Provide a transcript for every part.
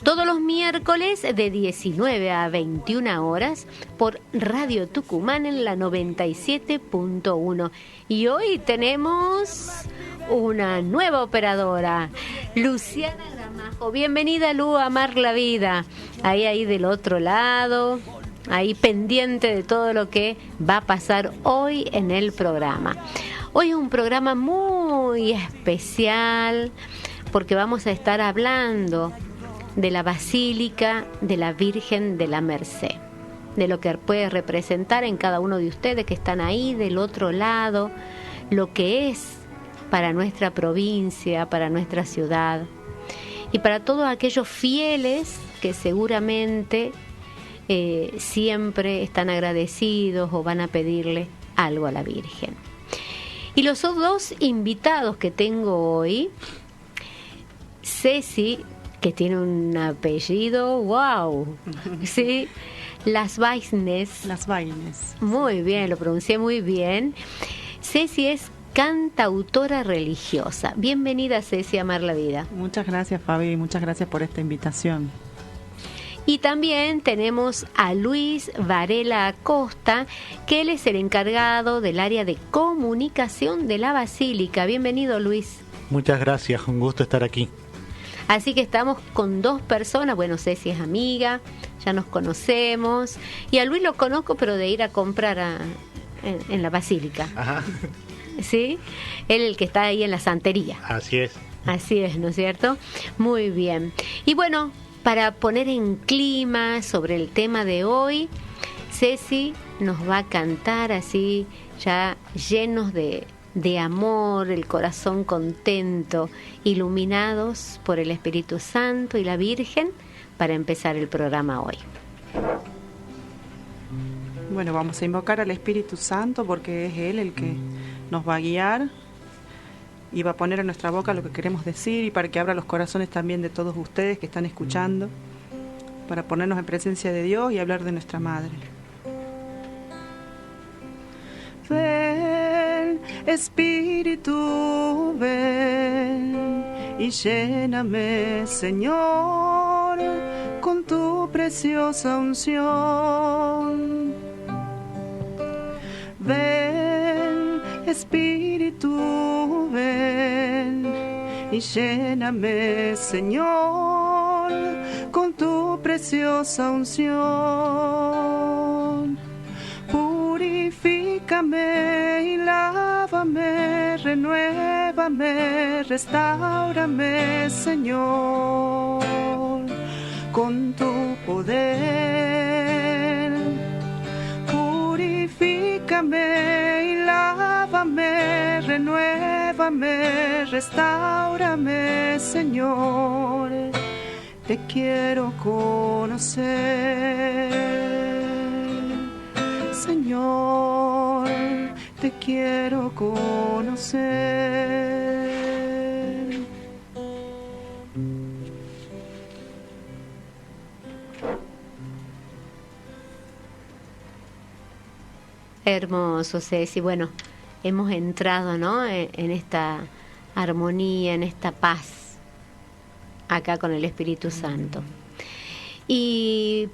Todos los miércoles de 19 a 21 horas por Radio Tucumán en la 97.1. Y hoy tenemos una nueva operadora, Luciana Gramajo. Bienvenida, Lu, a Amar la Vida. Ahí del otro lado, ahí pendiente de todo lo que va a pasar hoy en el programa. Hoy es un programa muy especial porque vamos a estar hablando de la Basílica de la Virgen de la Merced, de lo que puede representar en cada uno de ustedes que están ahí del otro lado, lo que es para nuestra provincia, para nuestra ciudad y para todos aquellos fieles que seguramente siempre están agradecidos o van a pedirle algo a la Virgen. Y los dos invitados que tengo hoy, Ceci, que tiene un apellido, wow, sí, Las Baines. Muy bien, lo pronuncié muy bien. Ceci es cantautora religiosa. Bienvenida, Ceci, a Amar la Vida. Muchas gracias, Fabi, muchas gracias por esta invitación. Y también tenemos a Luis Varela Acosta, que él es el encargado del área de comunicación de la Basílica. Bienvenido, Luis. Muchas gracias, un gusto estar aquí. Así que estamos con dos personas. Bueno, Ceci es amiga, ya nos conocemos. Y a Luis lo conozco, pero de ir a comprar en la Basílica. Ajá. ¿Sí? Él el que está ahí en la santería. Así es. Así es, ¿no es cierto? Muy bien. Y bueno, para poner en clima sobre el tema de hoy, Ceci nos va a cantar así, ya llenos de amor, el corazón contento, iluminados por el Espíritu Santo y la Virgen, para empezar el programa hoy. Bueno, vamos a invocar al Espíritu Santo porque es Él el que nos va a guiar y va a poner en nuestra boca lo que queremos decir, y para que abra los corazones también de todos ustedes que están escuchando, para ponernos en presencia de Dios y hablar de nuestra Madre. Ven, Espíritu, ven y lléname, Señor, con tu preciosa unción. Ven, Espíritu, ven y lléname, Señor, con tu preciosa unción. Purifícame y lávame, renuévame, restáurame, Señor, con tu poder. Purifícame y lávame, renuévame, restáurame, Señor. Te quiero conocer. Señor, te quiero conocer. Hermoso, Ceci. Bueno, hemos entrado, ¿no?, en esta armonía, en esta paz, acá con el Espíritu Santo. Y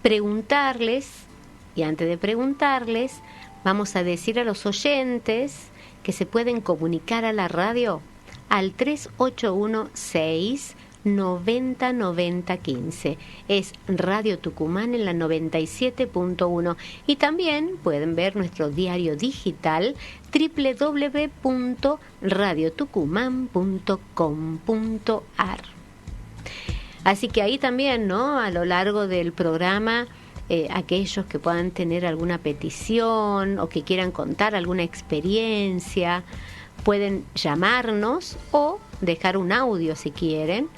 preguntarles, y antes de preguntarles, vamos a decir a los oyentes que se pueden comunicar a la radio al 3816-909015. Es Radio Tucumán en la 97.1. Y también pueden ver nuestro diario digital www.radiotucumán.com.ar. Así que ahí también, ¿no?, a lo largo del programa, aquellos que puedan tener alguna petición o que quieran contar alguna experiencia, pueden llamarnos o dejar un audio si quieren,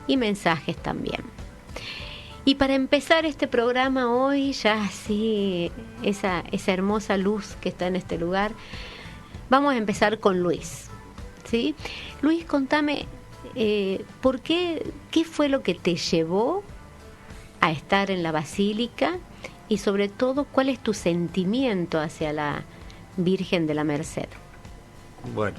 y mensajes también. Y para empezar este programa hoy, ya así, esa hermosa luz que está en este lugar, vamos a empezar con Luis, ¿sí? Luis, contame, ¿por qué fue lo que te llevó a estar en la Basílica? Y sobre todo, ¿cuál es tu sentimiento hacia la Virgen de la Merced? Bueno,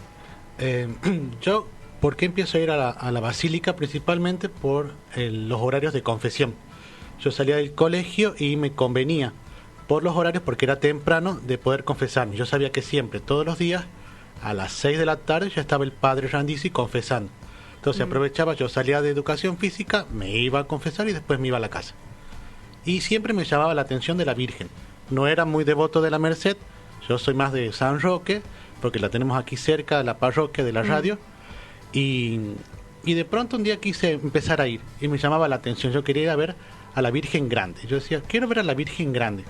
yo ¿Por qué empiezo a ir a la basílica? Principalmente por los horarios de confesión. Yo salía del colegio y me convenía por los horarios, porque era temprano, de poder confesarme. Yo sabía que siempre, todos los días, a las 6 de la tarde ya estaba el padre Randisi confesando. Entonces aprovechaba, yo salía de educación física, me iba a confesar y después me iba a la casa. Y siempre me llamaba la atención de la Virgen. No era muy devoto de la Merced, yo soy más de San Roque, porque la tenemos aquí cerca de la parroquia de la radio. Y de pronto un día quise empezar a ir y me llamaba la atención. Yo quería ir a ver a la Virgen Grande. Yo decía, quiero ver a la Virgen Grande.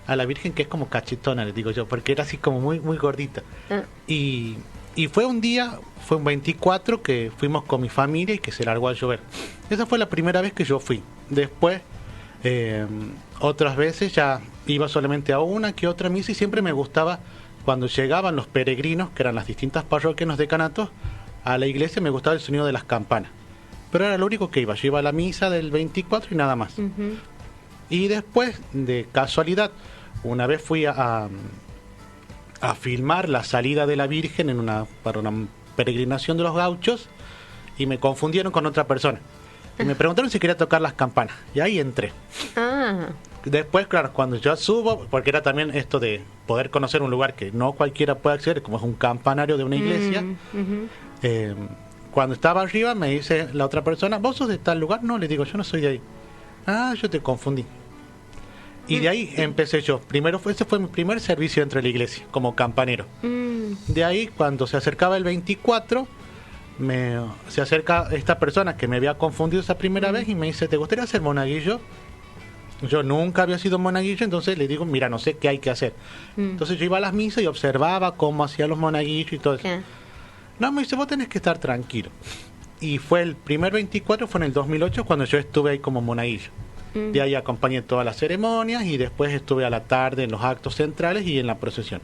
A la Virgen que es como cachetona, le digo yo, porque era así como muy, muy gordita. Y fue un día, fue un 24 que fuimos con mi familia y que se largó a llover. Esa fue la primera vez que yo fui. Después, otras veces ya iba solamente a una que otra misa, y siempre me gustaba cuando llegaban los peregrinos, que eran las distintas parroquias, los decanatos, a la iglesia. Me gustaba el sonido de las campanas. Pero era lo único que iba. Yo iba a la misa del 24 y nada más. Y después, de casualidad, una vez fui a filmar la salida de la Virgen para una peregrinación de los gauchos, y me confundieron con otra persona. Y me preguntaron si quería tocar las campanas. Y ahí entré. Después, claro, cuando yo subo, porque era también esto de poder conocer un lugar que no cualquiera puede acceder, como es un campanario de una iglesia. Cuando estaba arriba me dice la otra persona, ¿vos sos de tal lugar? No, le digo, yo no soy de ahí. Ah, yo te confundí. Y de ahí empecé yo. Ese fue mi primer servicio dentro de la iglesia, como campanero. De ahí, cuando se acercaba el 24, se acerca esta persona que me había confundido esa primera vez y me dice, ¿te gustaría ser monaguillo? Yo nunca había sido monaguillo, entonces le digo, mira, no sé qué hay que hacer. Entonces yo iba a las misas y observaba cómo hacían los monaguillos y todo eso. No, me dice, vos tenés que estar tranquilo. Y fue el primer 24, fue en el 2008, cuando yo estuve ahí como monaguillo. De ahí acompañé todas las ceremonias y después estuve a la tarde en los actos centrales y en la procesión.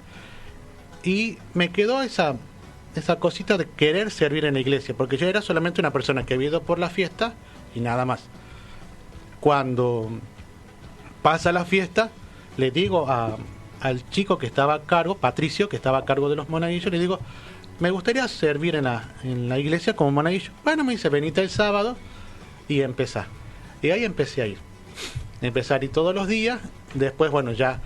Y me quedó esa cosita de querer servir en la iglesia, porque yo era solamente una persona que había ido por la fiesta y nada más. Cuando pasa la fiesta, le digo al chico que estaba a cargo, Patricio, que estaba a cargo de los monaguillos, le digo, me gustaría servir en la iglesia como monaguillo. Bueno, me dice, venite el sábado y empezá. Y ahí empecé a ir. Empecé a ir todos los días. Después, bueno, ya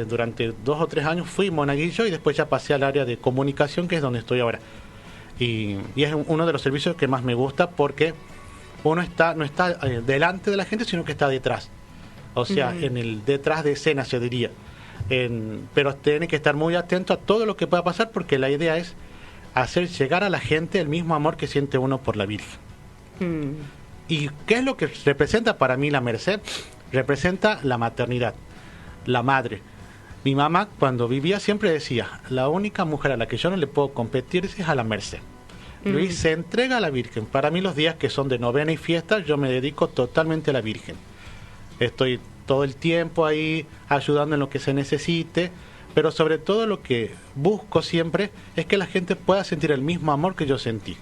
durante 2 o 3 años fui monaguillo y después ya pasé al área de comunicación, que es donde estoy ahora. Y es uno de los servicios que más me gusta, porque uno no está delante de la gente, sino que está detrás. O sea, en el detrás de escena, se diría. Pero tiene que estar muy atento a todo lo que pueda pasar, porque la idea es hacer llegar a la gente el mismo amor que siente uno por la Virgen. ¿Y qué es lo que representa para mí la Merced? Representa la maternidad, la madre. Mi mamá, cuando vivía, siempre decía, la única mujer a la que yo no le puedo competir es a la Merced. Luis se entrega a la Virgen. Para mí, los días que son de novena y fiesta, yo me dedico totalmente a la Virgen. Estoy todo el tiempo ahí ayudando en lo que se necesite, pero sobre todo lo que busco siempre es que la gente pueda sentir el mismo amor que yo sentí.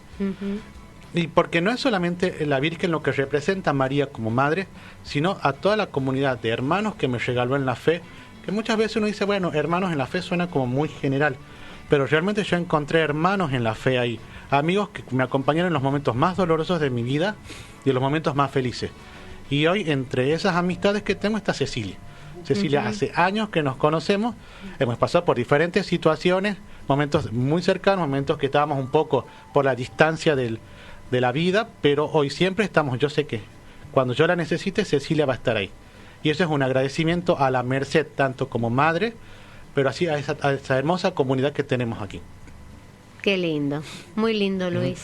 Y porque no es solamente la Virgen lo que representa a María como madre, sino a toda la comunidad de hermanos que me regaló en la fe, que muchas veces uno dice, bueno, hermanos en la fe suena como muy general, pero realmente yo encontré hermanos en la fe ahí, amigos que me acompañaron en los momentos más dolorosos de mi vida y en los momentos más felices. Y hoy, entre esas amistades que tengo, está Cecilia. Cecilia, hace años que nos conocemos, hemos pasado por diferentes situaciones, momentos muy cercanos, momentos que estábamos un poco por la distancia de la vida, pero hoy siempre estamos. Yo sé que cuando yo la necesite, Cecilia va a estar ahí. Y eso es un agradecimiento a la Merced, tanto como madre, pero así a esa hermosa comunidad que tenemos aquí. Qué lindo, muy lindo, Luis.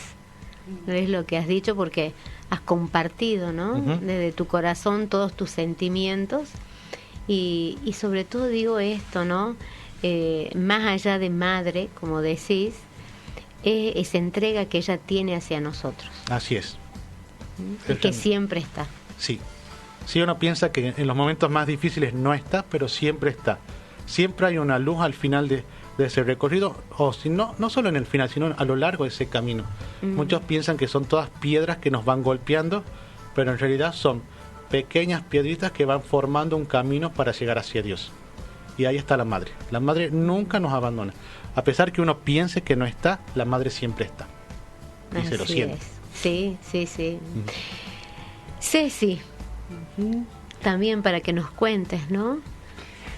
Es lo que has dicho, porque has compartido, ¿no? Desde tu corazón todos tus sentimientos y sobre todo digo esto, ¿no? Más allá de madre, como decís, esa entrega que ella tiene hacia nosotros. Así es. Y que siempre está. Sí. Sí, uno piensa que en los momentos más difíciles no está, pero siempre está. Siempre hay una luz al final de ese recorrido, o si no solo en el final, sino a lo largo de ese camino. Muchos piensan que son todas piedras que nos van golpeando, pero en realidad son pequeñas piedritas que van formando un camino para llegar hacia Dios. Y ahí está la madre. La madre nunca nos abandona. A pesar que uno piense que no está, la madre siempre está. y se lo Así siente. es. Sí, sí, sí. Ceci, también para que nos cuentes, ¿no?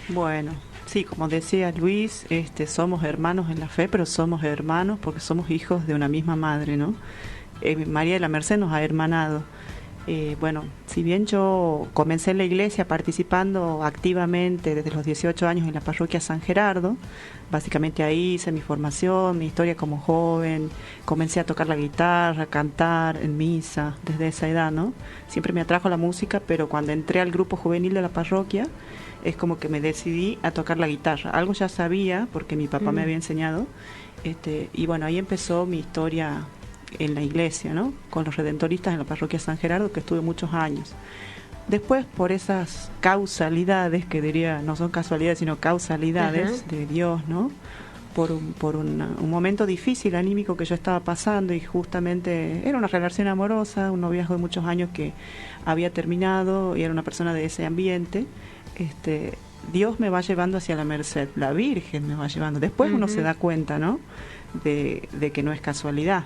Bueno, sí, como decía Luis, somos hermanos en la fe, pero somos hermanos porque somos hijos de una misma madre, ¿no? María de la Merced nos ha hermanado. Bueno, si bien yo comencé en la iglesia participando activamente desde los 18 años en la parroquia San Gerardo, básicamente ahí hice mi formación, mi historia como joven, comencé a tocar la guitarra, a cantar en misa desde esa edad, ¿no? Siempre me atrajo la música, pero cuando entré al grupo juvenil de la parroquia, es como que me decidí a tocar la guitarra. Algo ya sabía, porque mi papá me había enseñado, y bueno, ahí empezó mi historia en la iglesia, ¿no? Con los redentoristas en la parroquia San Gerardo, que estuve muchos años. Después, por esas causalidades, que diría, no son casualidades, sino causalidades de Dios, ¿no? Por un momento difícil anímico que yo estaba pasando, y justamente era una relación amorosa, un noviazgo de muchos años que había terminado, y era una persona de ese ambiente. Dios me va llevando hacia la Merced, la Virgen me va llevando. Después uno se da cuenta, ¿no? De que no es casualidad.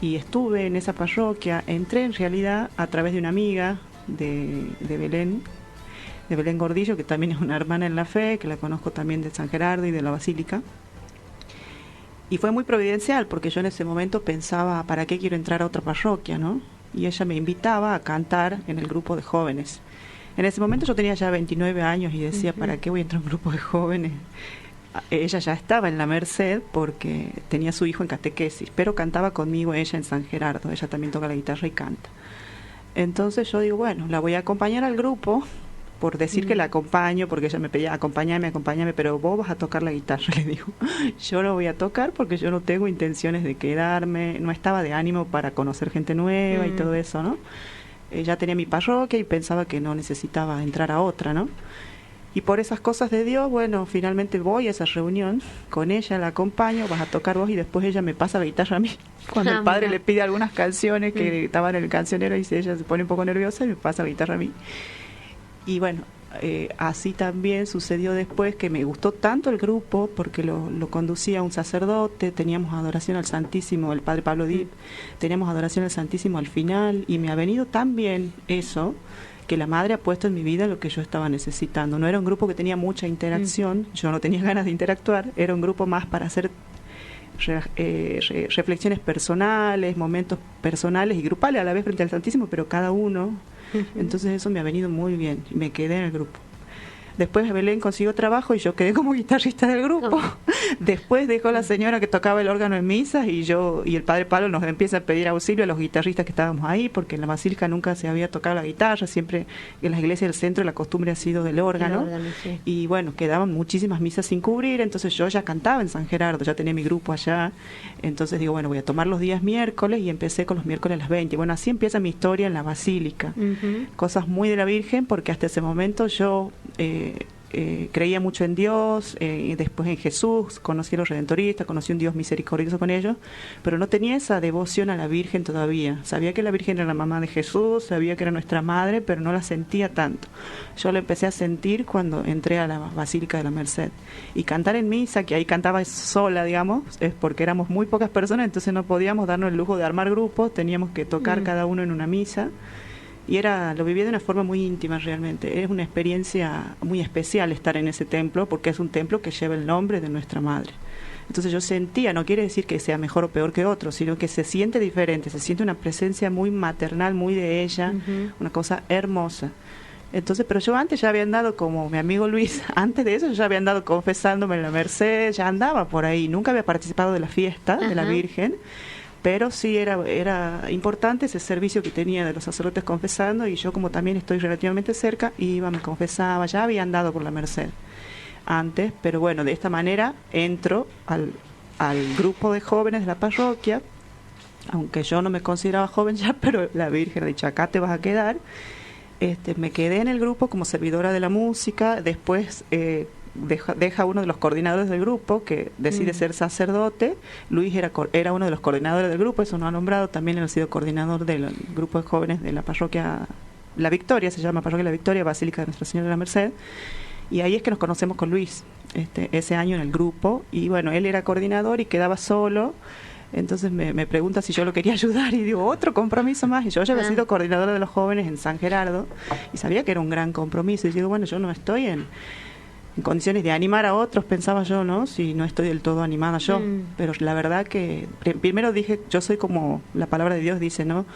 Y estuve en esa parroquia, entré en realidad a través de una amiga de Belén Gordillo, que también es una hermana en la fe, que la conozco también de San Gerardo y de la Basílica. Y fue muy providencial, porque yo en ese momento pensaba, ¿para qué quiero entrar a otra parroquia, no? Y ella me invitaba a cantar en el grupo de jóvenes. En ese momento yo tenía ya 29 años y decía, ¿para qué voy a entrar a un grupo de jóvenes? Ella ya estaba en la Merced porque tenía a su hijo en catequesis, pero cantaba conmigo ella en San Gerardo. Ella también toca la guitarra y canta. Entonces yo digo, bueno, la voy a acompañar al grupo, por decir que la acompaño, porque ella me pedía, acompáñame, pero vos vas a tocar la guitarra. Le digo, yo no voy a tocar porque yo no tengo intenciones de quedarme, no estaba de ánimo para conocer gente nueva y todo eso, ¿no? Ya tenía mi parroquia y pensaba que no necesitaba entrar a otra, ¿no? Y por esas cosas de Dios, bueno, finalmente voy a esa reunión, con ella la acompaño, vas a tocar vos, y después ella me pasa la guitarra a mí. Cuando el padre le pide algunas canciones que estaban en el cancionero, y ella se pone un poco nerviosa y me pasa la guitarra a mí. Y bueno, así también sucedió después, que me gustó tanto el grupo, porque lo conducía un sacerdote, teníamos adoración al Santísimo, el padre Pablo Dip, teníamos adoración al Santísimo al final, y me ha venido tan bien eso, que la madre ha puesto en mi vida lo que yo estaba necesitando. No era un grupo que tenía mucha interacción, yo no tenía ganas de interactuar, era un grupo más para hacer reflexiones personales, momentos personales y grupales a la vez frente al Santísimo, pero cada uno. Entonces eso me ha venido muy bien y me quedé en el grupo. Después Belén consiguió trabajo y yo quedé como guitarrista del grupo. Después dejó la señora que tocaba el órgano en misas, y el padre Pablo nos empieza a pedir auxilio a los guitarristas que estábamos ahí, porque en la Basílica nunca se había tocado la guitarra, siempre en las iglesias del centro la costumbre ha sido del órgano, sí. Y bueno, quedaban muchísimas misas sin cubrir, entonces yo ya cantaba en San Gerardo, ya tenía mi grupo allá, entonces digo, bueno, voy a tomar los días miércoles, y empecé con los miércoles a las 20. Bueno, así empieza mi historia en la Basílica. Cosas muy de la Virgen, porque hasta ese momento yo creía mucho en Dios, y después en Jesús, conocí a los redentoristas, conocí un Dios misericordioso con ellos, pero no tenía esa devoción a la Virgen todavía. Sabía que la Virgen era la mamá de Jesús, sabía que era nuestra madre, pero no la sentía tanto. Yo la empecé a sentir cuando entré a la Basílica de la Merced. Y cantar en misa, que ahí cantaba sola, digamos, es porque éramos muy pocas personas, entonces no podíamos darnos el lujo de armar grupos, teníamos que tocar cada uno en una misa. Y lo viví de una forma muy íntima realmente. Es una experiencia muy especial estar en ese templo, porque es un templo que lleva el nombre de nuestra madre. Entonces yo sentía, no quiere decir que sea mejor o peor que otro, sino que se siente diferente, se siente una presencia muy maternal, muy de ella, una cosa hermosa. Entonces, pero yo antes ya había andado, como mi amigo Luis, antes de eso yo ya había andado confesándome en la Merced, ya andaba por ahí, nunca había participado de la fiesta de la Virgen, pero sí era importante ese servicio que tenía de los sacerdotes confesando, y yo, como también estoy relativamente cerca, iba, me confesaba, ya había andado por la Merced antes, pero bueno, de esta manera entro al grupo de jóvenes de la parroquia, aunque yo no me consideraba joven ya, pero la Virgen ha dicho, acá te vas a quedar. Me quedé en el grupo como servidora de la música, después deja uno de los coordinadores del grupo, que decide ser sacerdote. Luis era uno de los coordinadores del grupo, eso no ha nombrado, también él ha sido coordinador del grupo de jóvenes de la parroquia La Victoria, se llama Parroquia La Victoria, Basílica de Nuestra Señora de la Merced, y ahí es que nos conocemos con Luis, ese año en el grupo, y bueno, él era coordinador y quedaba solo. Entonces me pregunta si yo lo quería ayudar y digo, otro compromiso más. Y yo ya había sido coordinadora de los jóvenes en San Gerardo y sabía que era un gran compromiso. Y digo, bueno, yo no estoy en condiciones de animar a otros, pensaba yo, ¿no? Si no estoy del todo animada yo. Pero la verdad que primero dije, yo soy como la palabra de Dios dice, ¿no?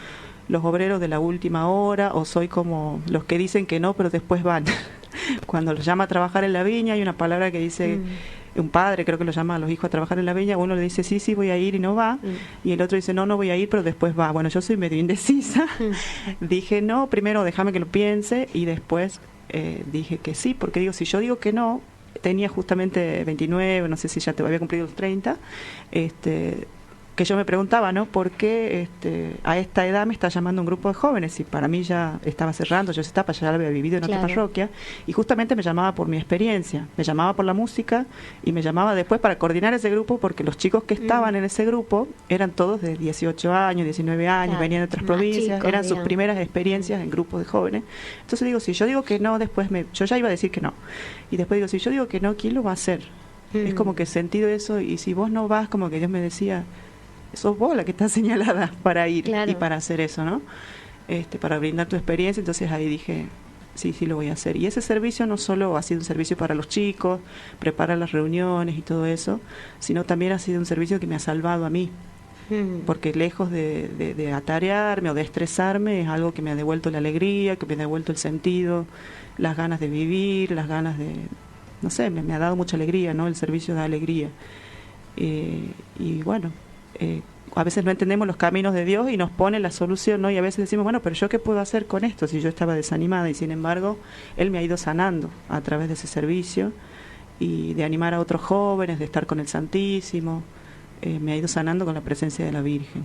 Los obreros de la última hora, o soy como los que dicen que no, pero después van. Cuando los llama a trabajar en la viña, hay una palabra que dice, un padre creo que lo llama a los hijos a trabajar en la viña, uno le dice sí, voy a ir y no va, y el otro dice no voy a ir, pero después va. Bueno, yo soy medio indecisa. Dije no, primero déjame que lo piense, y después dije que sí, porque digo, si yo digo que no, tenía justamente 29, no sé si ya te había cumplido los 30, que yo me preguntaba, ¿no? ¿Por qué a esta edad me está llamando un grupo de jóvenes? Y para mí ya estaba cerrando, yo esa etapa ya la había vivido en otra parroquia, y justamente me llamaba por mi experiencia, me llamaba por la música, y me llamaba después para coordinar ese grupo, porque los chicos que estaban en ese grupo eran todos de 18 años, 19 años, venían de otras provincias, chicos, eran sus primeras experiencias en grupos de jóvenes. Entonces digo, si yo digo que no, después yo ya iba a decir que no. Y después digo, si yo digo que no, ¿quién lo va a hacer? Es como que he sentido eso, y si vos no vas, como que Dios me decía, sos vos la que está señalada para ir y para hacer eso, ¿no? Para brindar tu experiencia. Entonces ahí dije, sí, lo voy a hacer. Y ese servicio no solo ha sido un servicio para los chicos, preparar las reuniones y todo eso, sino también ha sido un servicio que me ha salvado a mí. Porque lejos de atarearme o de estresarme, es algo que me ha devuelto la alegría, que me ha devuelto el sentido, las ganas de vivir, las ganas de, no sé, me ha dado mucha alegría, ¿no? El servicio da alegría. Y bueno, a veces no entendemos los caminos de Dios y nos pone la solución, ¿no? Y a veces decimos, bueno, pero ¿yo qué puedo hacer con esto si yo estaba desanimada? Y sin embargo, Él me ha ido sanando a través de ese servicio, y de animar a otros jóvenes, de estar con el Santísimo, me ha ido sanando con la presencia de la Virgen.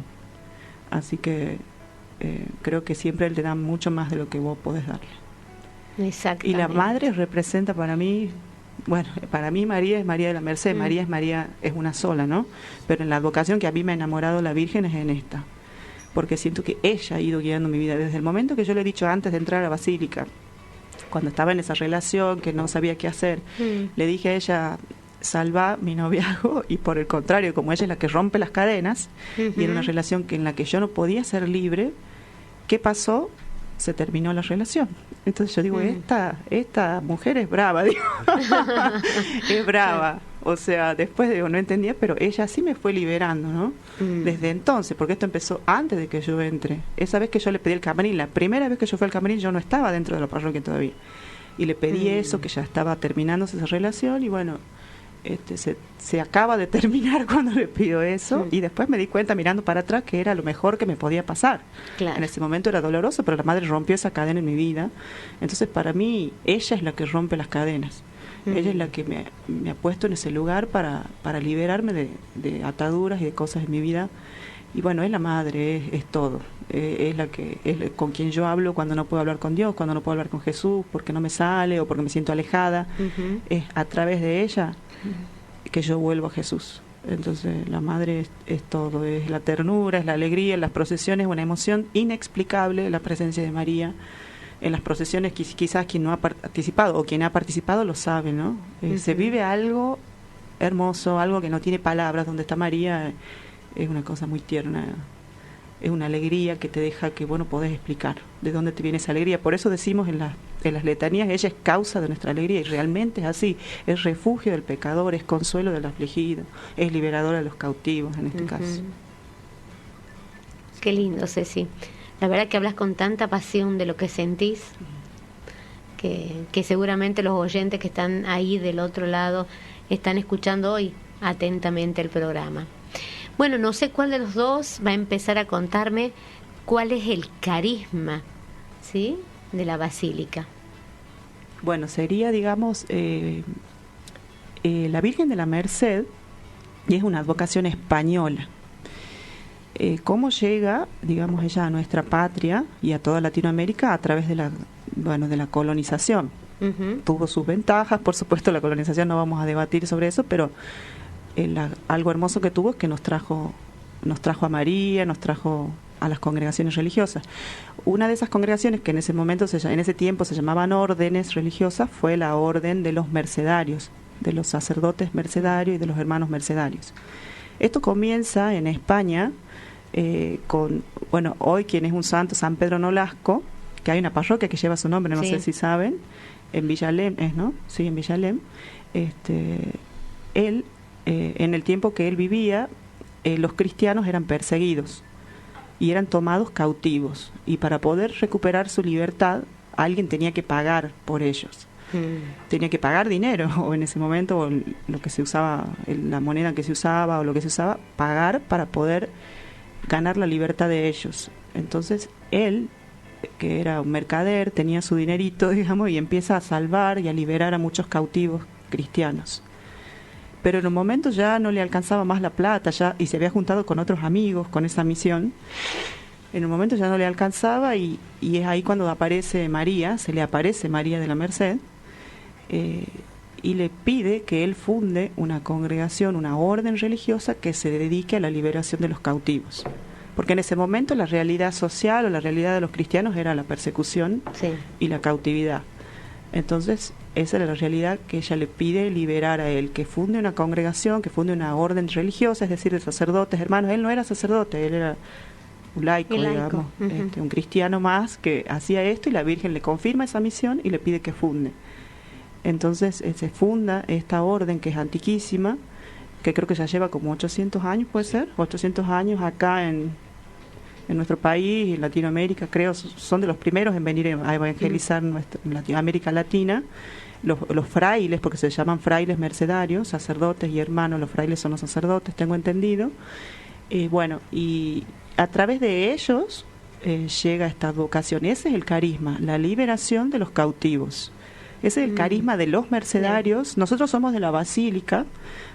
Así que creo que siempre Él te da mucho más de lo que vos podés darle. Exactamente. Y la Madre representa para mí, bueno, para mí María es María de la Merced, María es una sola, ¿no? Pero en la advocación que a mí me ha enamorado la Virgen es en esta, porque siento que ella ha ido guiando mi vida desde el momento que yo le he dicho antes de entrar a la Basílica, cuando estaba en esa relación que no sabía qué hacer, le dije a ella, salva mi noviazgo, y por el contrario, como ella es la que rompe las cadenas, y era una relación en la que yo no podía ser libre, ¿qué pasó? Se terminó la relación. Entonces yo digo, esta mujer es brava, digo. Es brava. O sea, después digo, no entendía, pero ella sí me fue liberando, ¿no? Desde entonces, porque esto empezó antes de que yo entre. Esa vez que yo le pedí el camarín, la primera vez que yo fui al camarín, yo no estaba dentro de la parroquia todavía. Y le pedí eso, que ya estaba terminándose esa relación, y bueno, se acaba de terminar cuando le pido eso, y después me di cuenta mirando para atrás que era lo mejor que me podía pasar. En ese momento era doloroso, pero la Madre rompió esa cadena en mi vida. Entonces para mí ella es la que rompe las cadenas, ella es la que me ha puesto en ese lugar para liberarme de ataduras y de cosas en mi vida. Y bueno, es la Madre, es todo, es la que con quien yo hablo cuando no puedo hablar con Dios, cuando no puedo hablar con Jesús porque no me sale o porque me siento alejada. Es a través de ella que yo vuelvo a Jesús. Entonces la Madre es todo, es la ternura, es la alegría, en las procesiones una emoción inexplicable, la presencia de María. En las procesiones quizás quien no ha participado o quien ha participado lo sabe, ¿no? Se vive algo hermoso, algo que no tiene palabras. Donde está María es una cosa muy tierna, es una alegría que te deja que vos no podés explicar de dónde te viene esa alegría. Por eso decimos en las letanías, ella es causa de nuestra alegría, y realmente es así, es refugio del pecador, es consuelo del afligido, es liberadora de los cautivos en este caso. Qué lindo, Ceci. La verdad que hablas con tanta pasión de lo que sentís, que seguramente los oyentes que están ahí del otro lado están escuchando hoy atentamente el programa. Bueno, no sé cuál de los dos va a empezar a contarme cuál es el carisma, ¿sí?, de la Basílica. Bueno, sería, digamos, la Virgen de la Merced, y es una advocación española. ¿Cómo llega, digamos, ella a nuestra patria y a toda Latinoamérica? A través de la colonización. Tuvo sus ventajas, por supuesto, la colonización, no vamos a debatir sobre eso, pero algo hermoso que tuvo es que nos trajo a María, nos trajo a las congregaciones religiosas. Una de esas congregaciones que en ese tiempo se llamaban órdenes religiosas fue la orden de los mercedarios, de los sacerdotes mercedarios y de los hermanos mercedarios. Esto comienza en España con, bueno, hoy quien es un santo, San Pedro Nolasco, que hay una parroquia que lleva su nombre, no sé si saben, en Villalem, ¿no? Sí, en Villalem. Él, en el tiempo que él vivía, los cristianos eran perseguidos y eran tomados cautivos, y para poder recuperar su libertad alguien tenía que pagar por ellos. Tenía que pagar dinero, o en ese momento, o lo que se usaba, la moneda que se usaba, o lo que se usaba, pagar para poder ganar la libertad de ellos. Entonces él, que era un mercader, tenía su dinerito, digamos, y empieza a salvar y a liberar a muchos cautivos cristianos. Pero en un momento ya no le alcanzaba más la plata, ya, y se había juntado con otros amigos con esa misión. En un momento ya no le alcanzaba, y es ahí cuando aparece María, se le aparece María de la Merced, y le pide que él funde una congregación, una orden religiosa que se dedique a la liberación de los cautivos. Porque en ese momento la realidad social o la realidad de los cristianos era la persecución y la cautividad. Entonces, esa era la realidad que ella le pide liberar a él, que funde una congregación, que funde una orden religiosa, es decir, de sacerdotes, hermanos. Él no era sacerdote, él era un laico, digamos, un cristiano más que hacía esto, y la Virgen le confirma esa misión y le pide que funde. Entonces se funda esta orden, que es antiquísima, que creo que ya lleva como 800 años, puede ser, 800 años acá en nuestro país, en Latinoamérica, creo, son de los primeros en venir a evangelizar en América Latina. Los frailes, porque se llaman frailes mercedarios, sacerdotes y hermanos, los frailes son los sacerdotes, tengo entendido. Bueno, y a través de ellos llega esta vocación. Ese es el carisma, la liberación de los cautivos. Ese es el carisma de los mercedarios. Nosotros somos de la Basílica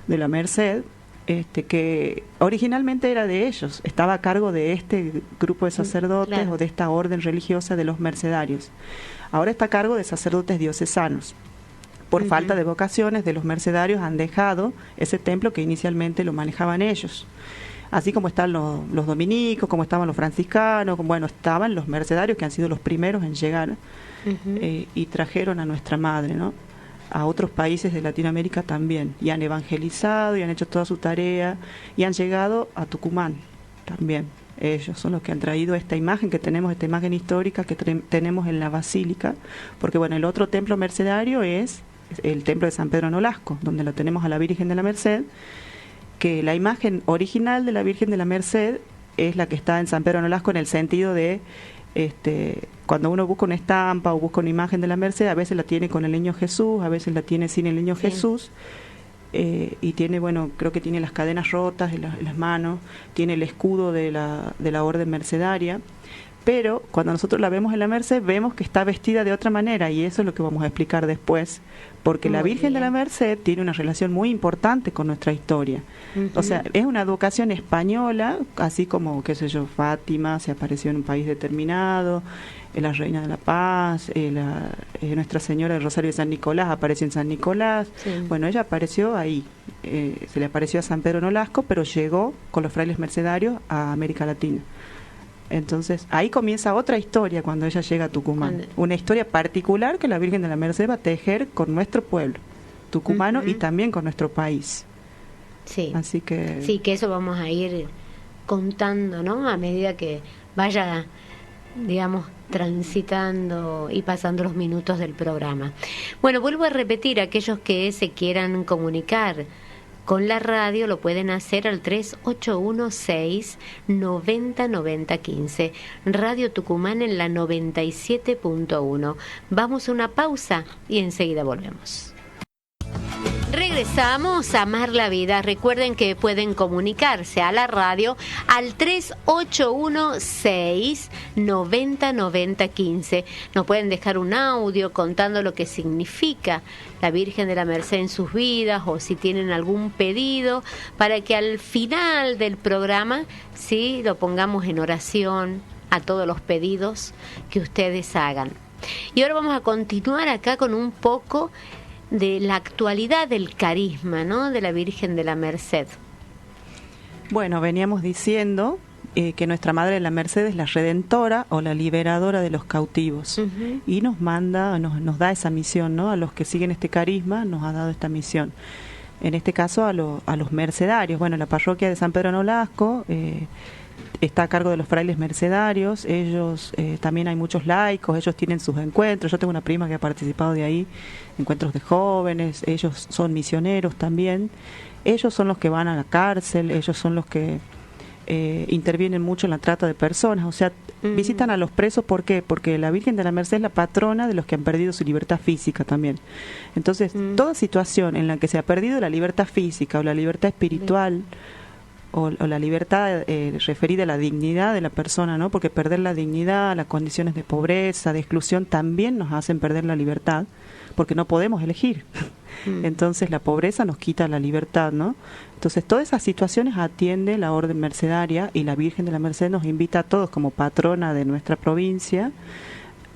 de la Merced, que originalmente era de ellos, estaba a cargo de este grupo de sacerdotes o de esta orden religiosa de los mercedarios. Ahora está a cargo de sacerdotes diocesanos. Por falta de vocaciones de los mercedarios han dejado ese templo que inicialmente lo manejaban ellos. Así como están los dominicos, como estaban los franciscanos, bueno, estaban los mercedarios, que han sido los primeros en llegar y trajeron a nuestra madre, ¿no?, a otros países de Latinoamérica también, y han evangelizado y han hecho toda su tarea, y han llegado a Tucumán también. Ellos son los que han traído esta imagen que tenemos, esta imagen histórica que tenemos en la Basílica, porque bueno, el otro templo mercedario es el templo de San Pedro Nolasco, donde lo tenemos a la Virgen de la Merced, que la imagen original de la Virgen de la Merced es la que está en San Pedro Nolasco, en el sentido de cuando uno busca una estampa o busca una imagen de la Merced, a veces la tiene con el niño Jesús, a veces la tiene sin el niño Jesús, y tiene, bueno, creo que tiene las cadenas rotas en las manos, tiene el escudo de la orden mercedaria, pero cuando nosotros la vemos en la Merced, vemos que está vestida de otra manera, y eso es lo que vamos a explicar después, porque la Virgen de la Merced tiene una relación muy importante con nuestra historia. O sea, es una advocación española, así como, qué sé yo, Fátima se apareció en un país determinado, la Reina de la Paz, Nuestra Señora del Rosario de San Nicolás apareció en San Nicolás. Bueno, ella apareció ahí, se le apareció a San Pedro Nolasco, pero llegó con los frailes mercedarios a América Latina. Entonces, ahí comienza otra historia cuando ella llega a Tucumán. Una historia particular que la Virgen de la Merced va a tejer con nuestro pueblo tucumano y también con nuestro país. Sí. Así que... Sí, que eso vamos a ir contando, ¿no?, a medida que vaya, digamos, transitando y pasando los minutos del programa. Bueno, vuelvo a repetir, aquellos que se quieran comunicar con la radio lo pueden hacer al 3816-909015. Radio Tucumán en la 97.1. Vamos a una pausa y enseguida volvemos. Regresamos a Amar la Vida. Recuerden que pueden comunicarse a la radio al 3816-909015. Nos pueden dejar un audio contando lo que significa la Virgen de la Merced en sus vidas, o si tienen algún pedido, para que al final del programa sí lo pongamos en oración a todos los pedidos que ustedes hagan. Y ahora vamos a continuar acá con un poco de la actualidad del carisma, ¿no?, de la Virgen de la Merced. Bueno, veníamos diciendo que nuestra Madre de la Merced es la redentora o la liberadora de los cautivos, y nos manda, nos da esa misión, ¿no? A los que siguen este carisma nos ha dado esta misión. en este caso a los mercedarios. Bueno, la parroquia de San Pedro Nolasco está a cargo de los frailes mercedarios. Ellos, también hay muchos laicos, ellos tienen sus encuentros. Yo tengo una prima que ha participado de ahí, encuentros de jóvenes. Ellos son misioneros también. Ellos son los que van a la cárcel, ellos son los que intervienen mucho en la trata de personas. O sea, visitan a los presos. ¿Por qué? Porque la Virgen de la Merced es la patrona de los que han perdido su libertad física también. Entonces, toda situación en la que se ha perdido la libertad física o la libertad espiritual o la libertad referida a la dignidad de la persona, ¿no? Porque perder la dignidad, las condiciones de pobreza, de exclusión, también nos hacen perder la libertad, porque no podemos elegir. Entonces la pobreza nos quita la libertad, ¿no? Entonces todas esas situaciones atiende la Orden Mercedaria, y la Virgen de la Merced nos invita a todos como patrona de nuestra provincia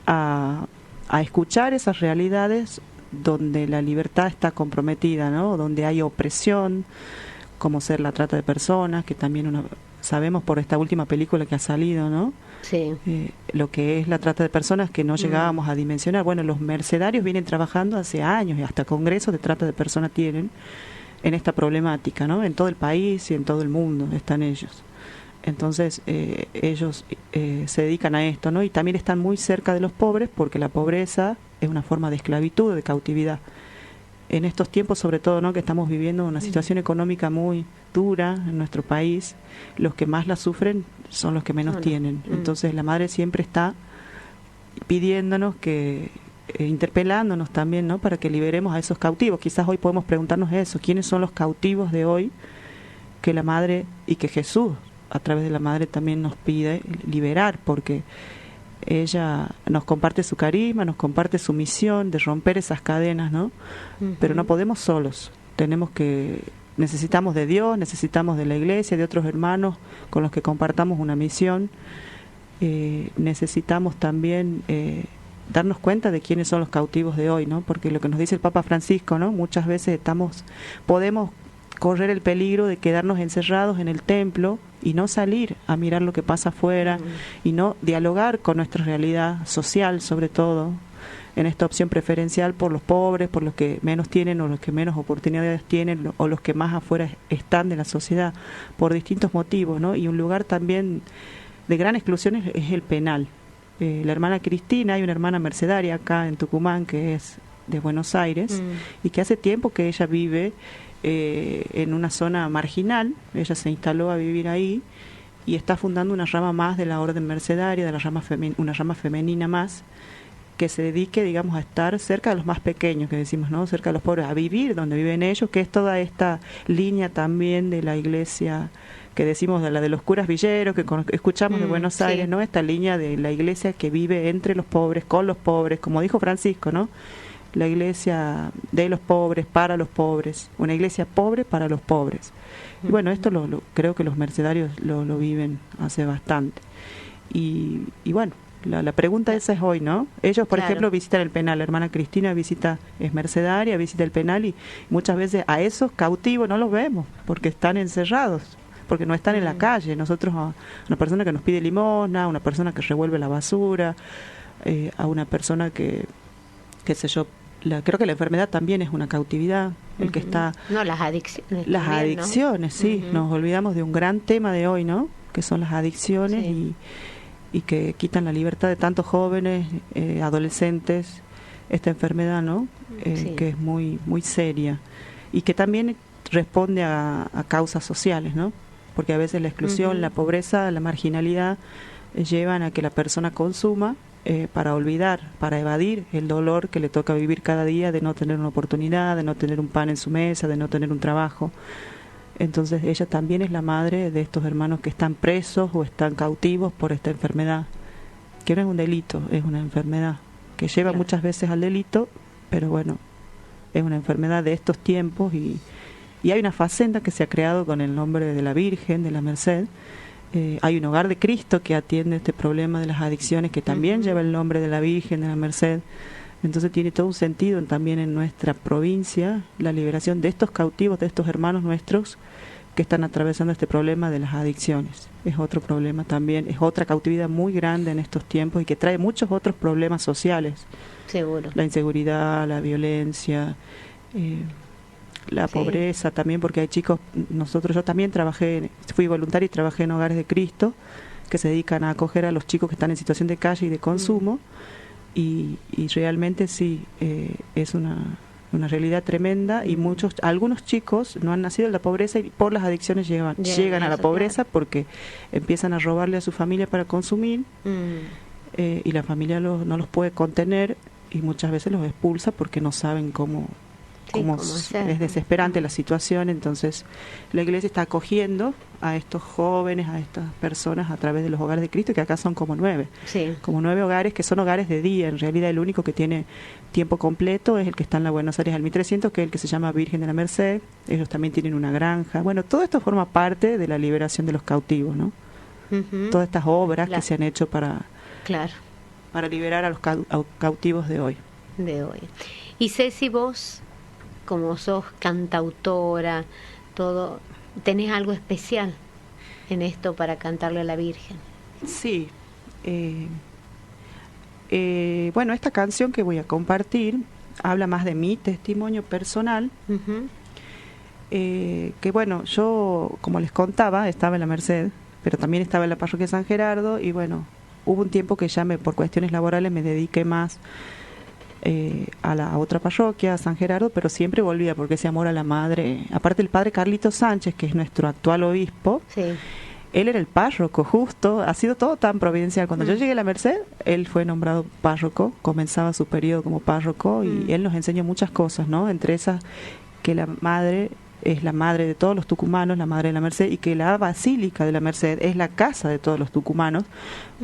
a escuchar esas realidades donde la libertad está comprometida, ¿no? Donde hay opresión, como ser la trata de personas, que también sabemos por esta última película que ha salido, ¿no? Sí. Lo que es la trata de personas que no llegábamos a dimensionar. Bueno, los mercedarios vienen trabajando hace años, y hasta congresos de trata de personas tienen en esta problemática, ¿no? En todo el país y en todo el mundo están ellos. Entonces, ellos se dedican a esto, ¿no? Y también están muy cerca de los pobres, porque la pobreza es una forma de esclavitud, de cautividad. En estos tiempos, sobre todo, ¿no?, que estamos viviendo una situación económica muy dura en nuestro país, los que más la sufren son los que menos tienen. Entonces la Madre siempre está pidiéndonos que, interpelándonos también, ¿no?, para que liberemos a esos cautivos. Quizás hoy podemos preguntarnos eso: ¿quiénes son los cautivos de hoy que la Madre y que Jesús a través de la Madre también nos pide liberar? Porque ella nos comparte su carisma, nos comparte su misión de romper esas cadenas, ¿no? Pero no podemos solos. Necesitamos de Dios, necesitamos de la Iglesia, de otros hermanos con los que compartamos una misión. Necesitamos también darnos cuenta de quiénes son los cautivos de hoy, ¿no? Porque lo que nos dice el Papa Francisco, ¿no?, muchas veces podemos correr el peligro de quedarnos encerrados en el templo y no salir a mirar lo que pasa afuera y no dialogar con nuestra realidad social, sobre todo en esta opción preferencial por los pobres, por los que menos tienen o los que menos oportunidades tienen, o los que más afuera están de la sociedad por distintos motivos, ¿no? Y un lugar también de gran exclusión es el penal. La hermana Cristina, hay una hermana mercedaria acá en Tucumán que es de Buenos Aires y que hace tiempo que ella vive en una zona marginal. Ella se instaló a vivir ahí y está fundando una rama más de la Orden Mercedaria, de la rama una rama femenina más, que se dedique, digamos, a estar cerca de los más pequeños, que decimos, ¿no?, cerca de los pobres, a vivir donde viven ellos, que es toda esta línea también de la Iglesia, que decimos de la de los curas villeros, que escuchamos de Buenos Aires, ¿no? Esta línea de la Iglesia que vive entre los pobres, con los pobres, como dijo Francisco, ¿no? La Iglesia de los pobres, para los pobres, una Iglesia pobre para los pobres. Y bueno, esto creo que los mercedarios lo viven hace bastante. Y bueno, la pregunta esa es hoy, ¿no? Ellos, por ejemplo, visitan el penal. La hermana Cristina es mercedaria, visita el penal, y muchas veces a esos cautivos no los vemos porque están encerrados, porque no están en la calle. Nosotros, a una persona que nos pide limosna, a una persona que revuelve la basura, a una persona que, qué sé yo, creo que la enfermedad también es una cautividad, el que está... No, las adicciones. Las también, adicciones, ¿no? Sí, nos olvidamos de un gran tema de hoy, ¿no?, que son las adicciones, y que quitan la libertad de tantos jóvenes, adolescentes, esta enfermedad, ¿no?, que es muy muy seria, y que también responde a causas sociales, ¿no?, porque a veces la exclusión, la pobreza, la marginalidad llevan a que la persona consuma para olvidar, para evadir el dolor que le toca vivir cada día de no tener una oportunidad, de no tener un pan en su mesa, de no tener un trabajo. Entonces ella también es la madre de estos hermanos que están presos o están cautivos por esta enfermedad, que no es un delito, es una enfermedad que lleva muchas veces al delito, pero bueno, es una enfermedad de estos tiempos, y hay una facenda que se ha creado con el nombre de la Virgen de la Merced. Hay un hogar de Cristo que atiende este problema de las adicciones, que también lleva el nombre de la Virgen de la Merced. Entonces tiene todo un sentido también en nuestra provincia la liberación de estos cautivos, de estos hermanos nuestros que están atravesando este problema de las adicciones. Es otro problema también, es otra cautividad muy grande en estos tiempos y que trae muchos otros problemas sociales. Seguro. La inseguridad, la violencia, la Sí. pobreza también, porque hay chicos, yo también fui voluntaria y trabajé en Hogares de Cristo, que se dedican a acoger a los chicos que están en situación de calle y de consumo, y realmente sí, es una realidad tremenda, y algunos chicos no han nacido en la pobreza y por las adicciones llegan a la eso, pobreza, porque empiezan a robarle a su familia para consumir, y la familia no los puede contener y muchas veces los expulsa porque no saben cómo hacer. es desesperante la situación. Entonces la iglesia está acogiendo a estos jóvenes, a estas personas a través de los Hogares de Cristo, que acá son como 9 hogares, que son hogares de día. En realidad el único que tiene tiempo completo es el que está en la Buenos Aires al 1300, que es el que se llama Virgen de la Merced. Ellos también tienen una granja. Bueno, todo esto forma parte de la liberación de los cautivos, ¿no? Todas estas obras que se han hecho para liberar a los cautivos de hoy. Y Ceci, vos, como sos cantautora, todo, ¿tenés algo especial en esto para cantarle a la Virgen? Sí. Bueno, esta canción que voy a compartir habla más de mi testimonio personal. Que bueno, yo, como les contaba, estaba en la Merced, pero también estaba en la parroquia de San Gerardo, y bueno, hubo un tiempo que ya por cuestiones laborales me dediqué más a la otra parroquia, a San Gerardo, pero siempre volvía porque ese amor a la madre, aparte el padre Carlito Sánchez, que es nuestro actual obispo, él era el párroco, justo, ha sido todo tan providencial. Cuando yo llegué a la Merced, él fue nombrado párroco, comenzaba su periodo como párroco, y él nos enseñó muchas cosas, ¿no? Entre esas, que la madre es la madre de todos los tucumanos, la madre de la Merced, y que la Basílica de la Merced es la casa de todos los tucumanos,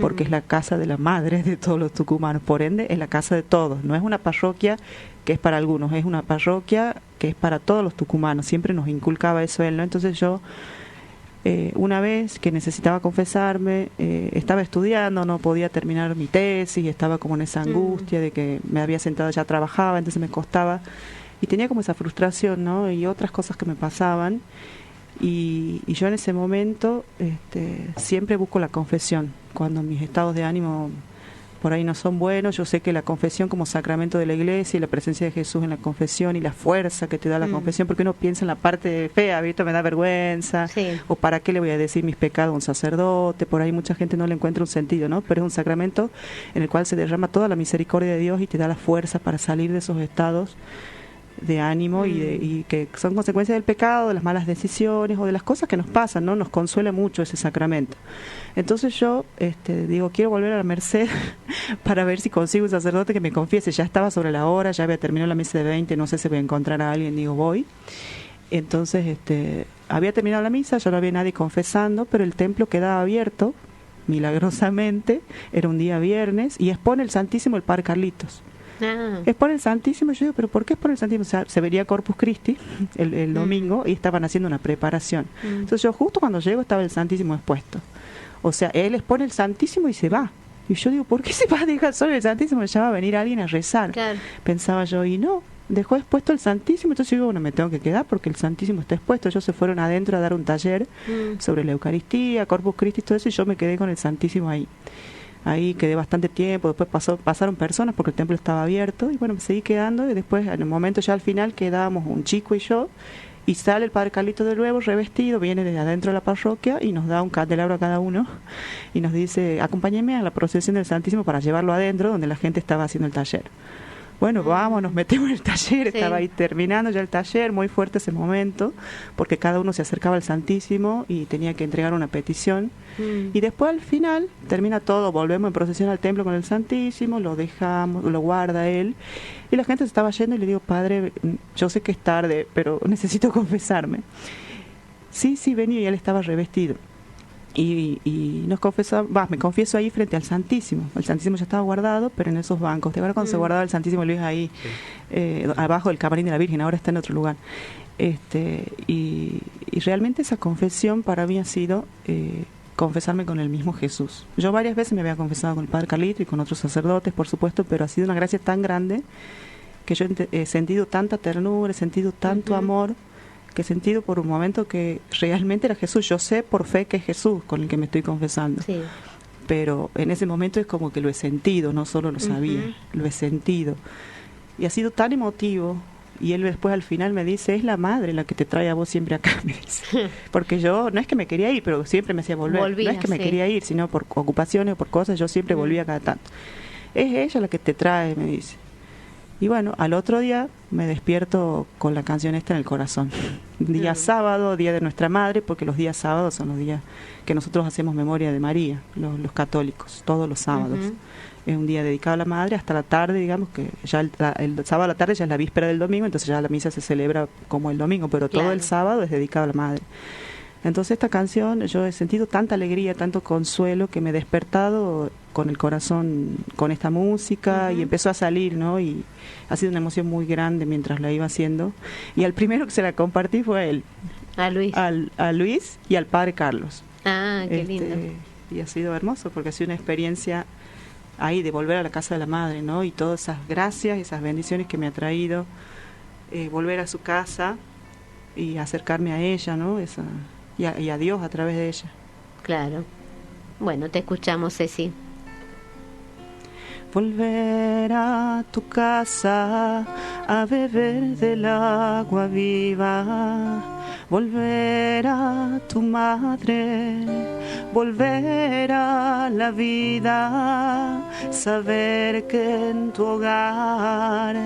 porque es la casa de la madre de todos los tucumanos, por ende es la casa de todos. No es una parroquia que es para algunos, es una parroquia que es para todos los tucumanos. Siempre nos inculcaba eso él, ¿no? Entonces yo, una vez que necesitaba confesarme, estaba estudiando, no podía terminar mi tesis, estaba como en esa angustia de que me había sentado, ya trabajaba, entonces me costaba, y tenía como esa frustración, ¿no? Y otras cosas que me pasaban, y yo en ese momento siempre busco la confesión. Cuando mis estados de ánimo por ahí no son buenos, yo sé que la confesión como sacramento de la iglesia, y la presencia de Jesús en la confesión, y la fuerza que te da la confesión, porque uno piensa en la parte fea, ¿viste? Me da vergüenza, o para qué le voy a decir mis pecados a un sacerdote. Por ahí mucha gente no le encuentra un sentido, ¿no? Pero es un sacramento en el cual se derrama toda la misericordia de Dios y te da la fuerza para salir de esos estados de ánimo, y que son consecuencias del pecado, de las malas decisiones o de las cosas que nos pasan, ¿no? Nos consuela mucho ese sacramento. Entonces yo digo, quiero volver a la Merced para ver si consigo un sacerdote que me confiese. Ya estaba sobre la hora, ya había terminado la misa de 20, no sé si voy a encontrar a alguien, digo, voy. Entonces había terminado la misa, ya no había nadie confesando, pero el templo quedaba abierto, milagrosamente, era un día viernes, y expone el Santísimo el Padre Carlitos. Expone el Santísimo, y yo digo, ¿pero por qué expone el Santísimo? O sea, se vería Corpus Christi el domingo, y estaban haciendo una preparación. Entonces yo justo cuando llego estaba el Santísimo expuesto. O sea, él expone el Santísimo y se va. Y yo digo, ¿por qué se va a dejar solo el Santísimo? Ya va a venir alguien a rezar. Pensaba yo, y no, dejó expuesto el Santísimo. Entonces yo digo, bueno, me tengo que quedar porque el Santísimo está expuesto. Ellos se fueron adentro a dar un taller sobre la Eucaristía, Corpus Christi y todo eso, y yo me quedé con el Santísimo ahí. Ahí quedé bastante tiempo, después pasaron personas porque el templo estaba abierto, y bueno, me seguí quedando, y después en el momento ya al final quedábamos un chico y yo, y sale el Padre Carlito de nuevo revestido, viene desde adentro de la parroquia y nos da un candelabro a cada uno y nos dice, acompáñenme a la procesión del Santísimo para llevarlo adentro donde la gente estaba haciendo el taller. Bueno, vamos, nos metemos en el taller, estaba ahí terminando ya el taller, muy fuerte ese momento, porque cada uno se acercaba al Santísimo y tenía que entregar una petición. Y después al final termina todo, volvemos en procesión al templo con el Santísimo, lo dejamos, lo guarda él, y la gente se estaba yendo, y le digo, Padre, yo sé que es tarde, pero necesito confesarme. Sí, vení, y él estaba revestido. Y nos confesaba, me confieso ahí frente al Santísimo. El Santísimo ya estaba guardado, pero en esos bancos. ¿Te acuerdas cuando se guardaba el Santísimo, Luis, ahí abajo del camarín de la Virgen? Ahora está en otro lugar. Y realmente esa confesión para mí ha sido confesarme con el mismo Jesús. Yo varias veces me había confesado con el Padre Carlito y con otros sacerdotes, por supuesto, pero ha sido una gracia tan grande que yo he sentido tanta ternura, he sentido tanto amor, que he sentido por un momento que realmente era Jesús. Yo sé por fe que es Jesús con el que me estoy confesando, pero en ese momento es como que lo he sentido, no solo lo sabía, lo he sentido, y ha sido tan emotivo Y él después al final me dice, es la madre la que te trae a vos siempre acá, me dice. Porque yo, no es que me quería ir, pero siempre me hacía volver. Volvía, no es que me sí. quería ir, sino por ocupaciones o por cosas, yo siempre volvía cada tanto. Es ella la que te trae, me dice. Y bueno, al otro día me despierto con la canción esta en el corazón. Día sábado, día de nuestra madre, porque los días sábados son los días que nosotros hacemos memoria de María, los católicos, todos los sábados. Es un día dedicado a la madre hasta la tarde, digamos que ya el sábado a la tarde ya es la víspera del domingo, entonces ya la misa se celebra como el domingo, pero todo el sábado es dedicado a la madre. Entonces esta canción, yo he sentido tanta alegría, tanto consuelo, que me he despertado con el corazón, con esta música, y empezó a salir, ¿no? Y ha sido una emoción muy grande mientras la iba haciendo. Y al primero que se la compartí fue a él. A Luis. A Luis y al padre Carlos. Ah, qué lindo. Y ha sido hermoso, porque ha sido una experiencia ahí de volver a la casa de la madre, ¿no? Y todas esas gracias y esas bendiciones que me ha traído, volver a su casa y acercarme a ella, ¿no? Y a Dios a través de ella. Claro. Bueno, te escuchamos, Ceci. Volver a tu casa a beber del agua viva, volver a tu madre, volver a la vida, saber que en tu hogar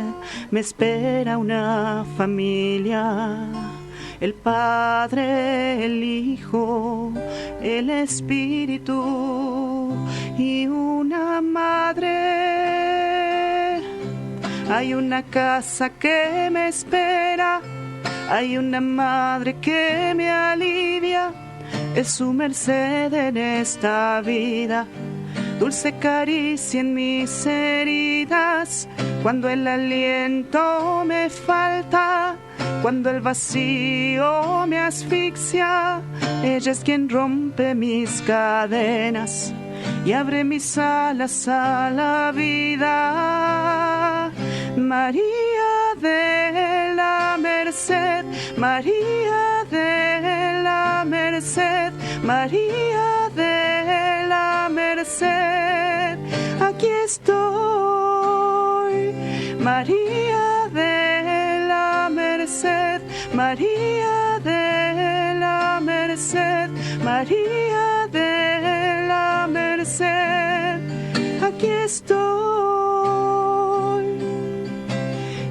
me espera una familia. El Padre, el Hijo, el Espíritu y una madre. Hay una casa que me espera, hay una madre que me alivia. Es su merced en esta vida, dulce caricia en mis heridas. Cuando el aliento me falta, cuando el vacío me asfixia, ella es quien rompe mis cadenas y abre mis alas a la vida. María de la Merced, María de la Merced, María de la Merced, aquí estoy. María de la Merced, María de la Merced, María de la Merced, aquí estoy.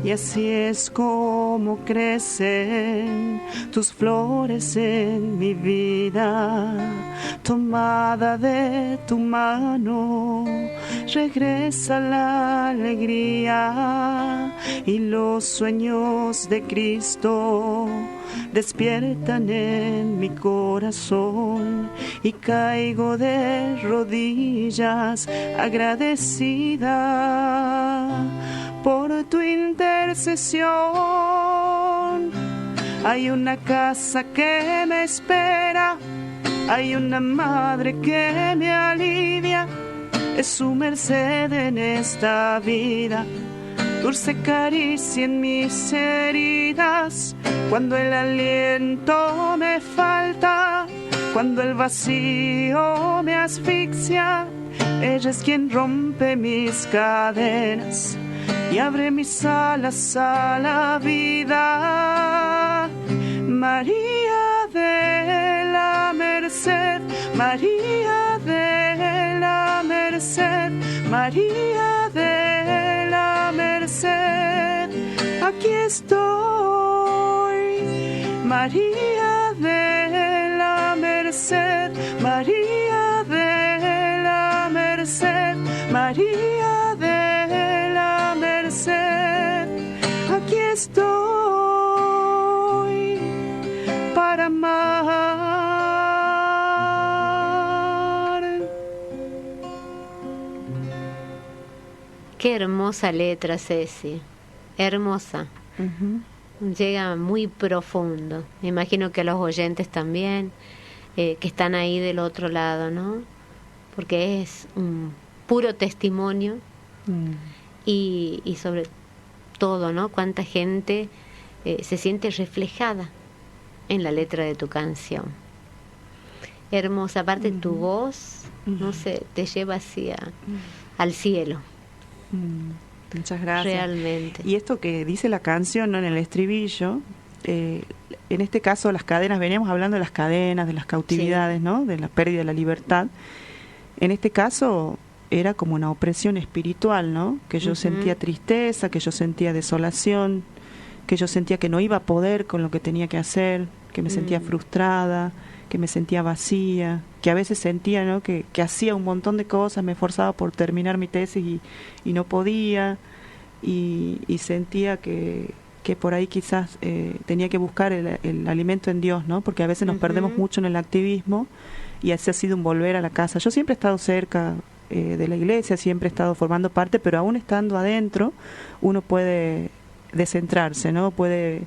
Y así es como crecen tus flores en mi vida, tomada de tu mano, regresa la alegría y los sueños de Cristo despiertan en mi corazón y caigo de rodillas agradecida por tu intercesión. Hay una casa que me espera, hay una madre que me alivia, es su merced en esta vida, dulce caricia en mis heridas. Cuando el aliento me falta, cuando el vacío me asfixia, ella es quien rompe mis cadenas y abre mis alas a la vida. María de la Merced, María de la Merced, María de la Merced, aquí estoy. María de la Merced, María de la Merced, María de la Merced, aquí estoy para amar. Qué hermosa letra, Ceci. Hermosa. Llega muy profundo. Me imagino que los oyentes también, que están ahí del otro lado, ¿no? Porque es un puro testimonio y sobre todo, ¿no? Cuánta gente se siente reflejada en la letra de tu canción. Hermosa, aparte tu voz, no sé, te lleva hacia al cielo. Muchas gracias. Realmente. Y esto que dice la canción, ¿no?, en el estribillo, en este caso las cadenas, veníamos hablando de las cadenas, de las cautividades, ¿no?, de la pérdida de la libertad. En este caso era como una opresión espiritual, ¿no?, que yo sentía tristeza, que yo sentía desolación, que yo sentía que no iba a poder con lo que tenía que hacer, que me sentía frustrada, que me sentía vacía, que a veces sentía, ¿no?, que hacía un montón de cosas, me esforzaba por terminar mi tesis y no podía, y sentía que por ahí quizás tenía que buscar el alimento en Dios, ¿no?, porque a veces nos perdemos mucho en el activismo, y ese ha sido un volver a la casa. Yo siempre he estado cerca de la iglesia, siempre he estado formando parte, pero aún estando adentro uno puede descentrarse, ¿no?, puede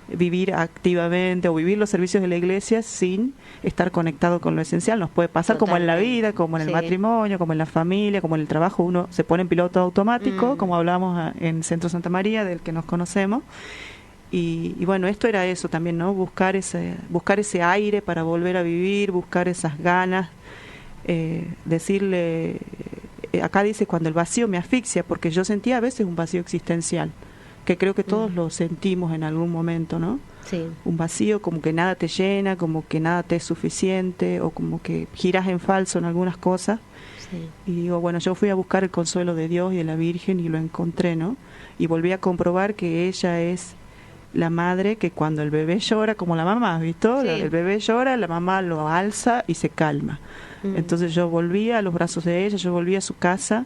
vivir activamente o vivir los servicios de la iglesia sin estar conectado con lo esencial. Nos puede pasar como en la vida, como en el matrimonio, como en la familia, como en el trabajo. Uno se pone en piloto automático, como hablamos en Centro Santa María, del que nos conocemos. Y bueno, esto era eso también, ¿no?, buscar ese aire para volver a vivir, buscar esas ganas, decirle, acá dice, cuando el vacío me asfixia, porque yo sentía a veces un vacío existencial, que creo que todos lo sentimos en algún momento, ¿no? Sí. Un vacío, como que nada te llena, como que nada te es suficiente, o como que giras en falso en algunas cosas. Sí. Y digo, bueno, yo fui a buscar el consuelo de Dios y de la Virgen y lo encontré, ¿no? Y volví a comprobar que ella es la madre que cuando el bebé llora, como la mamá, ¿visto? Sí. El bebé llora, la mamá lo alza y se calma. Entonces yo volví a los brazos de ella, yo volví a su casa,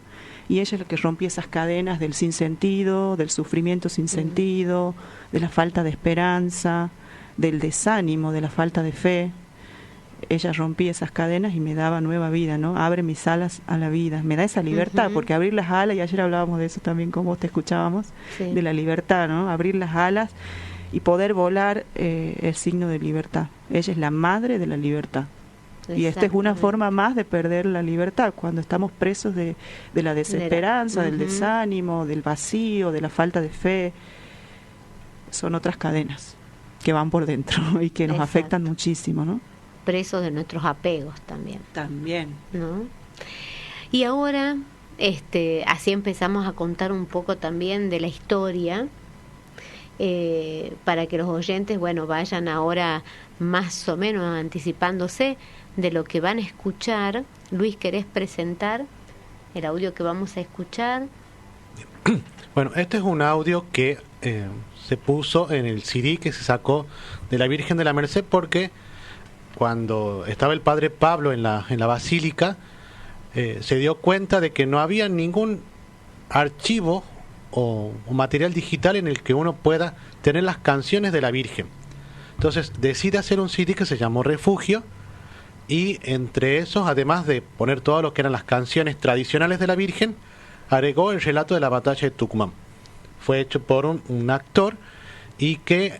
y ella es la que rompía esas cadenas del sinsentido, del sufrimiento sin sentido, de la falta de esperanza, del desánimo, de la falta de fe. Ella rompía esas cadenas y me daba nueva vida, ¿no? Abre mis alas a la vida, me da esa libertad, porque abrir las alas, y ayer hablábamos de eso también con vos, te escuchábamos, de la libertad, ¿no? Abrir las alas y poder volar es signo de libertad. Ella es la madre de la libertad. Y esta es una forma más de perder la libertad, cuando estamos presos de la desesperanza, del desánimo, del vacío, de la falta de fe. Son otras cadenas que van por dentro y que nos afectan muchísimo, ¿no? Presos de nuestros apegos también. También. ¿No? Y ahora, así empezamos a contar un poco también de la historia, para que los oyentes, bueno, vayan ahora más o menos anticipándose de lo que van a escuchar. Luis, ¿querés presentar el audio que vamos a escuchar? Bueno, este es un audio que se puso en el CD que se sacó de la Virgen de la Merced, porque cuando estaba el padre Pablo en la basílica, se dio cuenta de que no había ningún archivo o material digital en el que uno pueda tener las canciones de la Virgen. Entonces decide hacer un CD que se llamó Refugio, y entre esos, además de poner todo lo que eran las canciones tradicionales de la Virgen, agregó el relato de la batalla de Tucumán. Fue hecho por un actor, y que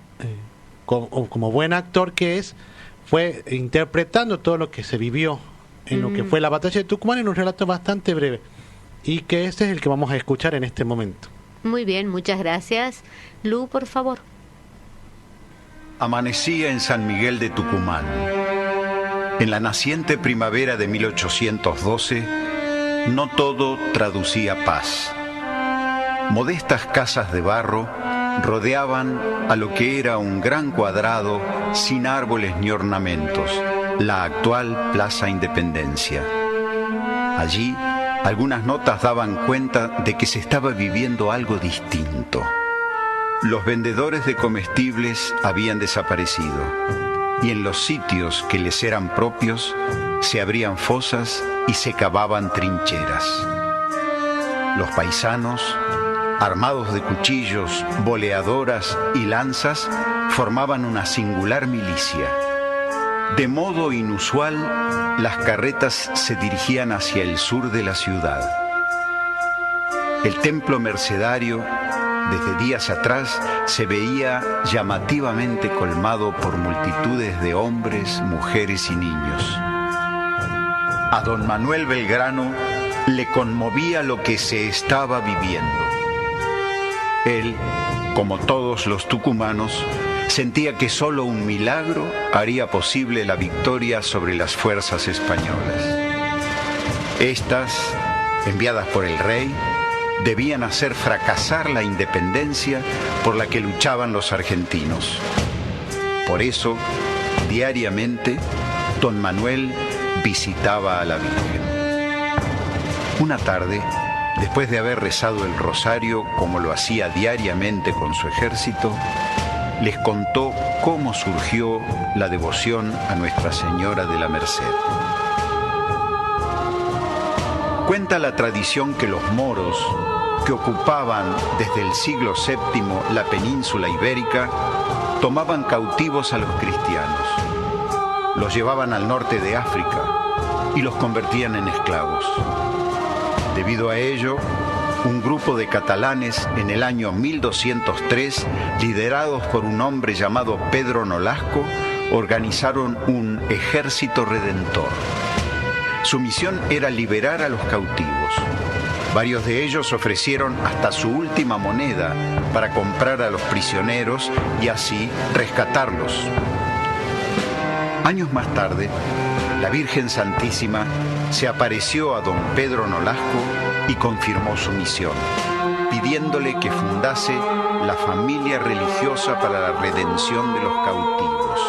como buen actor que es, fue interpretando todo lo que se vivió en lo que fue la batalla de Tucumán en un relato bastante breve, y que este es el que vamos a escuchar en este momento. Muy bien, muchas gracias. Lu, por favor. Amanecía en San Miguel de Tucumán. En la naciente primavera de 1812, no todo traducía paz. Modestas casas de barro rodeaban a lo que era un gran cuadrado sin árboles ni ornamentos, la actual Plaza Independencia. Allí, algunas notas daban cuenta de que se estaba viviendo algo distinto. Los vendedores de comestibles habían desaparecido, y en los sitios que les eran propios se abrían fosas y se cavaban trincheras. Los paisanos, armados de cuchillos, boleadoras y lanzas, formaban una singular milicia. De modo inusual, las carretas se dirigían hacia el sur de la ciudad. El templo mercedario, desde días atrás, se veía llamativamente colmado por multitudes de hombres, mujeres y niños. A don Manuel Belgrano le conmovía lo que se estaba viviendo. Él, como todos los tucumanos, sentía que solo un milagro haría posible la victoria sobre las fuerzas españolas. Estas, enviadas por el rey, debían hacer fracasar la independencia por la que luchaban los argentinos. Por eso, diariamente, don Manuel visitaba a la Virgen. Una tarde, después de haber rezado el rosario como lo hacía diariamente con su ejército, les contó cómo surgió la devoción a Nuestra Señora de la Merced. Cuenta la tradición que los moros, que ocupaban desde el siglo VII la península ibérica, tomaban cautivos a los cristianos, los llevaban al norte de África y los convertían en esclavos. Debido a ello, un grupo de catalanes en el año 1203, liderados por un hombre llamado Pedro Nolasco, organizaron un ejército redentor. Su misión era liberar a los cautivos. Varios de ellos ofrecieron hasta su última moneda para comprar a los prisioneros y así rescatarlos. Años más tarde, la Virgen Santísima se apareció a don Pedro Nolasco y confirmó su misión, pidiéndole que fundase la familia religiosa para la redención de los cautivos.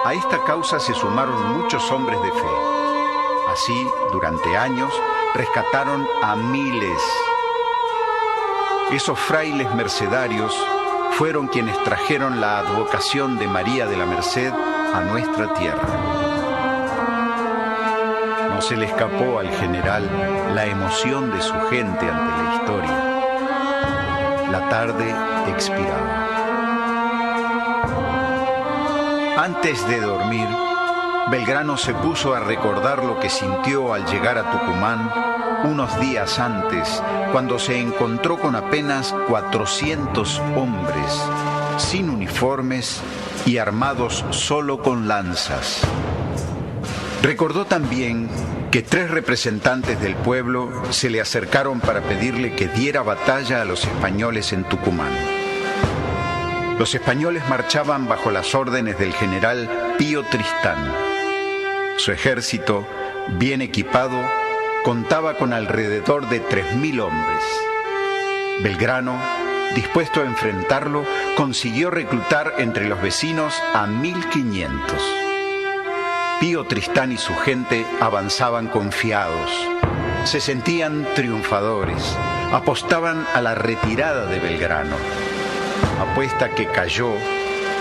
A esta causa se sumaron muchos hombres de fe. Así, durante años, rescataron a miles. Esos frailes mercedarios fueron quienes trajeron la advocación de María de la Merced a nuestra tierra. No se le escapó al general la emoción de su gente ante la historia. La tarde expiraba. Antes de dormir, Belgrano se puso a recordar lo que sintió al llegar a Tucumán unos días antes, cuando se encontró con apenas 400 hombres, sin uniformes y armados solo con lanzas. Recordó también que 3 representantes del pueblo se le acercaron para pedirle que diera batalla a los españoles en Tucumán. Los españoles marchaban bajo las órdenes del general Pío Tristán. Su ejército, bien equipado, contaba con alrededor de 3.000 hombres. Belgrano, dispuesto a enfrentarlo, consiguió reclutar entre los vecinos a 1.500. Pío Tristán y su gente avanzaban confiados. Se sentían triunfadores. Apostaban a la retirada de Belgrano. Apuesta que cayó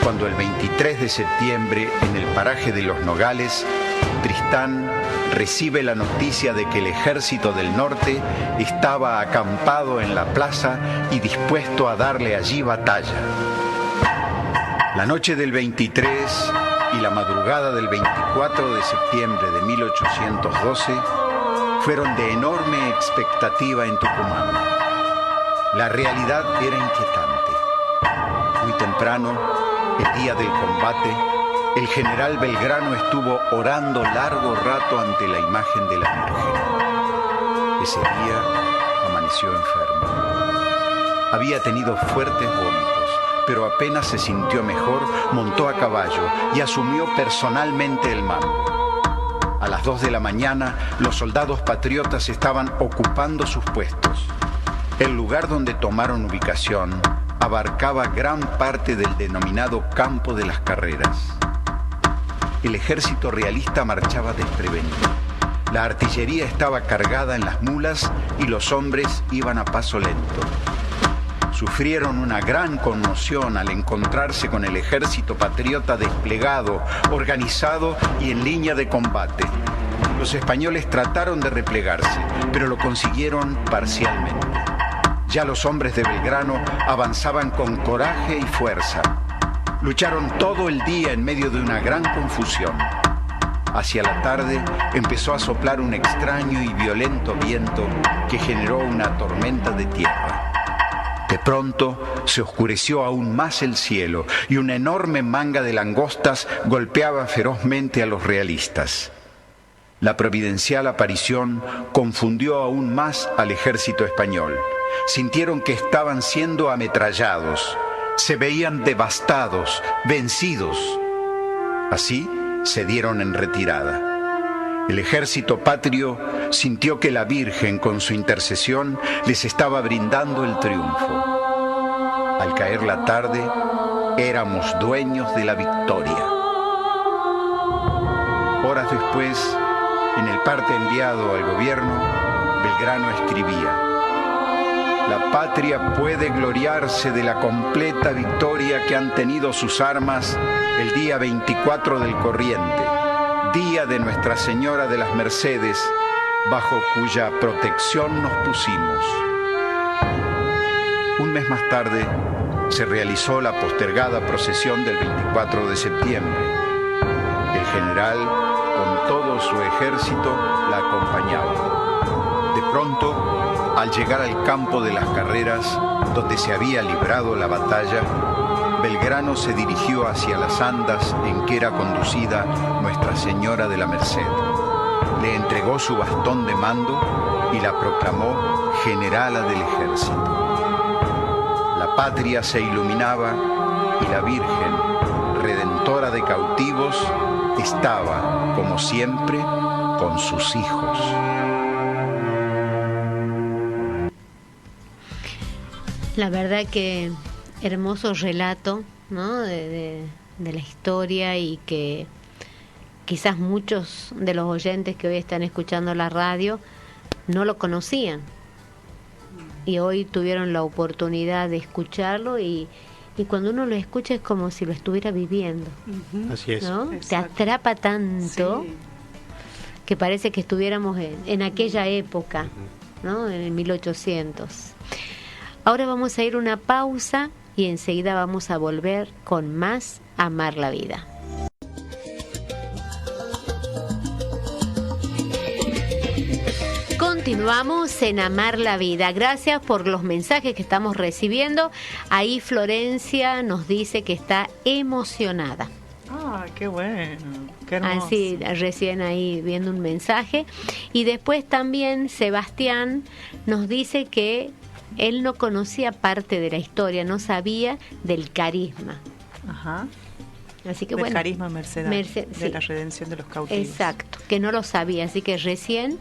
cuando el 23 de septiembre, en el paraje de Los Nogales, Tristán recibe la noticia de que el ejército del norte estaba acampado en la plaza y dispuesto a darle allí batalla. La noche del 23 y la madrugada del 24 de septiembre de 1812 fueron de enorme expectativa en Tucumán. La realidad era inquietante. Muy temprano, el día del combate, el general Belgrano estuvo orando largo rato ante la imagen de la Virgen. Ese día amaneció enfermo. Había tenido fuertes vómitos, pero apenas se sintió mejor, montó a caballo y asumió personalmente el mando. A las 2 de la mañana, los soldados patriotas estaban ocupando sus puestos. El lugar donde tomaron ubicación abarcaba gran parte del denominado Campo de las Carreras. El ejército realista marchaba desprevenido. La artillería estaba cargada en las mulas y los hombres iban a paso lento. Sufrieron una gran conmoción al encontrarse con el ejército patriota desplegado, organizado y en línea de combate. Los españoles trataron de replegarse, pero lo consiguieron parcialmente. Ya los hombres de Belgrano avanzaban con coraje y fuerza. Lucharon todo el día en medio de una gran confusión. Hacia la tarde empezó a soplar un extraño y violento viento que generó una tormenta de tierra. De pronto se oscureció aún más el cielo y una enorme manga de langostas golpeaba ferozmente a los realistas. La providencial aparición confundió aún más al ejército español. Sintieron que estaban siendo ametrallados. Se veían devastados, vencidos. Así se dieron en retirada. El ejército patrio sintió que la Virgen, con su intercesión, les estaba brindando el triunfo. Al caer la tarde, éramos dueños de la victoria. Horas después, en el parte enviado al gobierno, Belgrano escribía: la patria puede gloriarse de la completa victoria que han tenido sus armas el día 24 del corriente, día de Nuestra Señora de las Mercedes, bajo cuya protección nos pusimos. Un mes más tarde se realizó la postergada procesión del 24 de septiembre. El general, con todo su ejército, la acompañaba. De pronto, al llegar al campo de las carreras, donde se había librado la batalla, Belgrano se dirigió hacia las andas en que era conducida Nuestra Señora de la Merced. Le entregó su bastón de mando y la proclamó generala del ejército. La patria se iluminaba y la Virgen, redentora de cautivos, estaba, como siempre, con sus hijos. La verdad que hermoso relato, ¿no? de la historia, y que quizás muchos de los oyentes que hoy están escuchando la radio no lo conocían y hoy tuvieron la oportunidad de escucharlo, y cuando uno lo escucha es como si lo estuviera viviendo. Así es. ¿No? Te Exacto. atrapa tanto, Sí. que parece que estuviéramos en aquella época, ¿no? En el 1800. Ahora vamos a ir a una pausa y enseguida vamos a volver con más Amar la Vida. Continuamos en Amar la Vida. Gracias por los mensajes que estamos recibiendo. Ahí Florencia nos dice que está emocionada. Ah, qué bueno, qué hermoso. Así, recién ahí viendo un mensaje. Y después también Sebastián nos dice que él no conocía parte de la historia, no sabía del carisma. Ajá. Así que Del bueno, carisma mercedario, sí. de la redención de los cautivos. Exacto, que no lo sabía, así que recién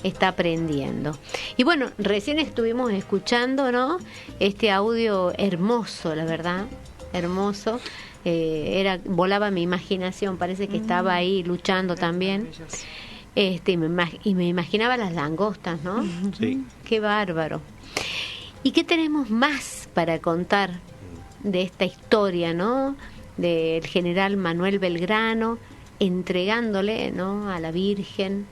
está aprendiendo. Y bueno, recién estuvimos escuchando, ¿no? Este audio hermoso, la verdad, hermoso. Volaba mi imaginación, parece que estaba ahí luchando también. Maravilloso. Y me imaginaba las langostas, ¿no? Sí. Qué bárbaro. ¿Y qué tenemos más para contar de esta historia, ¿no? Del general Manuel Belgrano entregándole, ¿no? A la Virgen,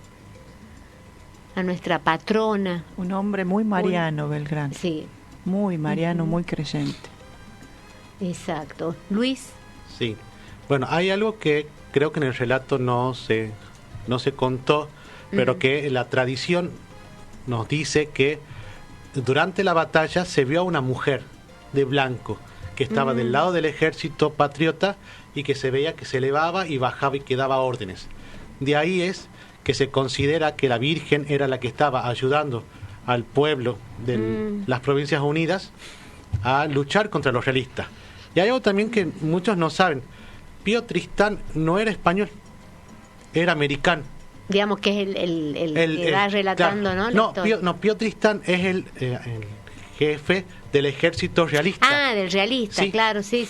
a nuestra patrona. Un hombre muy mariano, Belgrano. Sí, Muy mariano, muy creyente. exacto. Luis. Sí. Bueno, hay algo que creo que en el relato no se contó, pero que la tradición nos dice que durante la batalla se vio a una mujer de blanco que estaba del lado del ejército patriota y que se veía que se elevaba y bajaba y que daba órdenes. De ahí es que se considera que la Virgen era la que estaba ayudando al pueblo de las Provincias Unidas a luchar contra los realistas. Y hay algo también que muchos no saben. Pío Tristán no era español, era americano. Digamos que es el que va relatando, claro. ¿no? La historia. Pío Tristán es el jefe del ejército realista. Ah, del realista, Sí. claro, sí.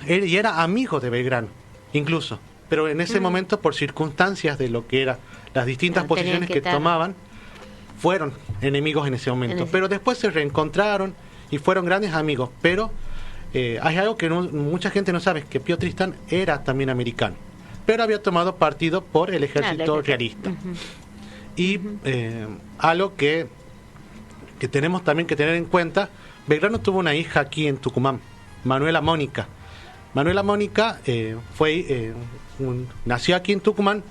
Y era amigo de Belgrano, incluso. Pero en ese momento, por circunstancias de lo que eran las distintas Claro, tenían posiciones que que estar. tomaban, fueron enemigos en ese momento. En ese- Pero después se reencontraron y fueron grandes amigos. Pero hay algo que mucha gente no sabe, que Pío Tristán era también americano, pero había tomado partido por el ejército realista. Y algo que tenemos también que tener en cuenta, Belgrano tuvo una hija aquí en Tucumán, Manuela Mónica. Manuela Mónica nació aquí en Tucumán,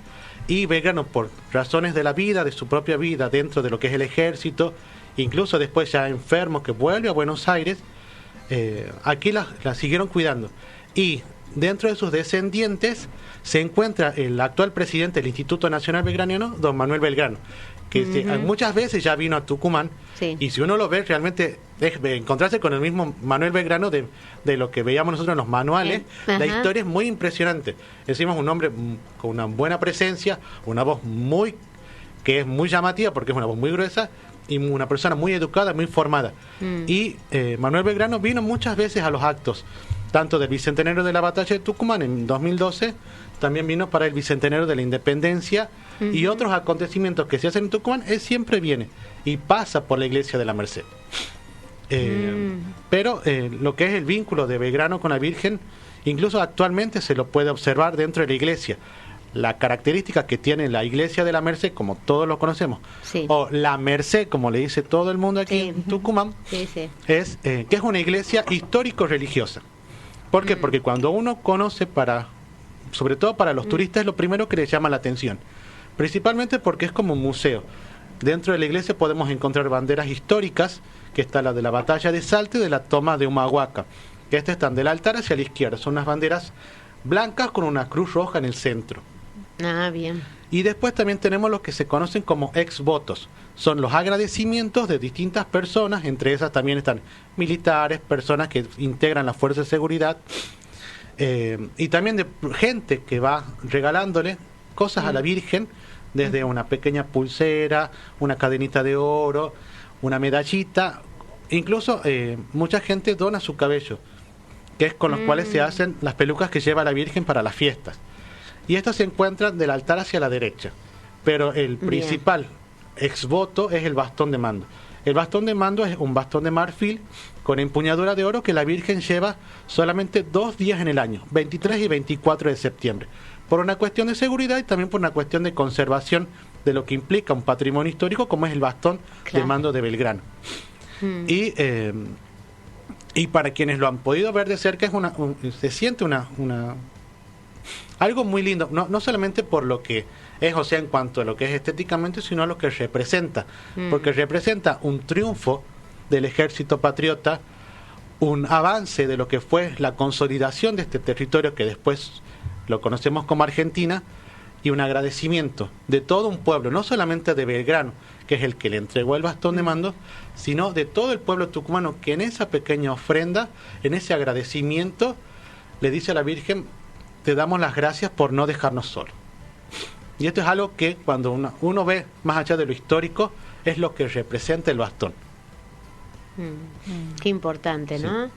y Belgrano, por razones de la vida, de su propia vida, dentro de lo que es el ejército, incluso después ya enfermo, que vuelve a Buenos Aires, aquí la siguieron cuidando. Y dentro de sus descendientes se encuentra el actual presidente del Instituto Nacional Belgraniano, don Manuel Belgrano, que muchas veces ya vino a Tucumán, y si uno lo ve realmente es encontrarse con el mismo Manuel Belgrano de lo que veíamos nosotros en los manuales. La historia es muy impresionante. Decimos un hombre con una buena presencia, una voz que es muy llamativa porque es una voz muy gruesa, y una persona muy educada, muy formada. Y Manuel Belgrano vino muchas veces a los actos, tanto del Bicentenario de la Batalla de Tucumán en 2012, también vino para el Bicentenario de la Independencia, y otros acontecimientos que se hacen en Tucumán. Él siempre viene y pasa por la iglesia de la Merced. Pero lo que es el vínculo de Belgrano con la Virgen, incluso actualmente se lo puede observar dentro de la iglesia. La característica que tiene la iglesia de la Merced, como todos lo conocemos, o la Merced, como le dice todo el mundo aquí en Tucumán, es que es una iglesia histórico-religiosa. ¿Por qué? Porque cuando uno conoce, sobre todo para los turistas, es lo primero que les llama la atención, principalmente porque es como un museo. Dentro de la iglesia podemos encontrar banderas históricas, que está la de la batalla de Salta y de la toma de Humahuaca, que están del altar hacia la izquierda, son unas banderas blancas con una cruz roja en el centro. Bien. Y después también tenemos lo que se conocen como ex-votos. Son los agradecimientos de distintas personas, entre esas también están militares, personas que integran las fuerzas de seguridad, y también de gente que va regalándole cosas a la Virgen, desde una pequeña pulsera, una cadenita de oro, una medallita, incluso mucha gente dona su cabello, que es con los cuales se hacen las pelucas que lleva la Virgen para las fiestas. Y estos se encuentran del altar hacia la derecha, pero el principal exvoto es el bastón de mando. El bastón de mando es un bastón de marfil con empuñadura de oro que la Virgen lleva solamente 2 días en el año, 23 y 24 de septiembre, por una cuestión de seguridad y también por una cuestión de conservación de lo que implica un patrimonio histórico como es el bastón de mando de Belgrano. Y para quienes lo han podido ver de cerca, se siente algo muy lindo, no solamente por lo que es, o sea, en cuanto a lo que es estéticamente, sino a lo que representa, porque representa un triunfo del ejército patriota, un avance de lo que fue la consolidación de este territorio que después lo conocemos como Argentina, y un agradecimiento de todo un pueblo, no solamente de Belgrano, que es el que le entregó el bastón de mando, sino de todo el pueblo tucumano, que en esa pequeña ofrenda, en ese agradecimiento, le dice a la Virgen: te damos las gracias por no dejarnos solos. Y esto es algo que cuando uno ve más allá de lo histórico, es lo que representa el bastón. Qué importante, ¿no?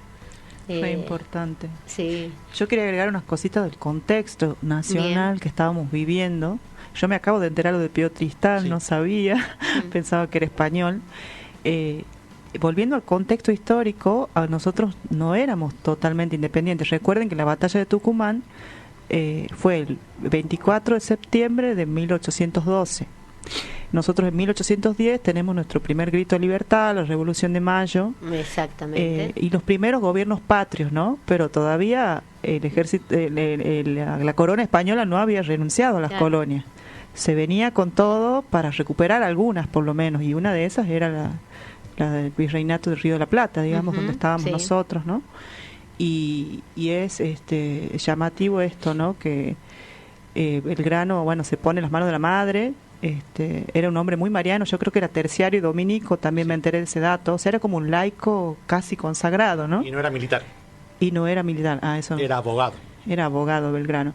Fue importante. Sí. Yo quería agregar unas cositas del contexto nacional que estábamos viviendo. Yo me acabo de enterar de Pío Tristán, no sabía, pensaba que era español. Volviendo al contexto histórico, nosotros no éramos totalmente independientes. Recuerden que la batalla de Tucumán fue el 24 de septiembre de 1812. Nosotros en 1810 tenemos nuestro primer grito de libertad, la Revolución de Mayo. Exactamente. Y los primeros gobiernos patrios, ¿no? Pero todavía el ejército, la corona española no había renunciado a las colonias. Se venía con todo para recuperar algunas, por lo menos, y una de esas era la del virreinato del Río de la Plata, digamos, donde estábamos nosotros, ¿no? Y es llamativo esto, ¿no? Que Belgrano, se pone en las manos de la madre. Era un hombre muy mariano, yo creo que era terciario y dominico, también me enteré de ese dato, o sea, era como un laico casi consagrado, ¿no? Y no era militar. Eso. Era abogado. Era abogado Belgrano.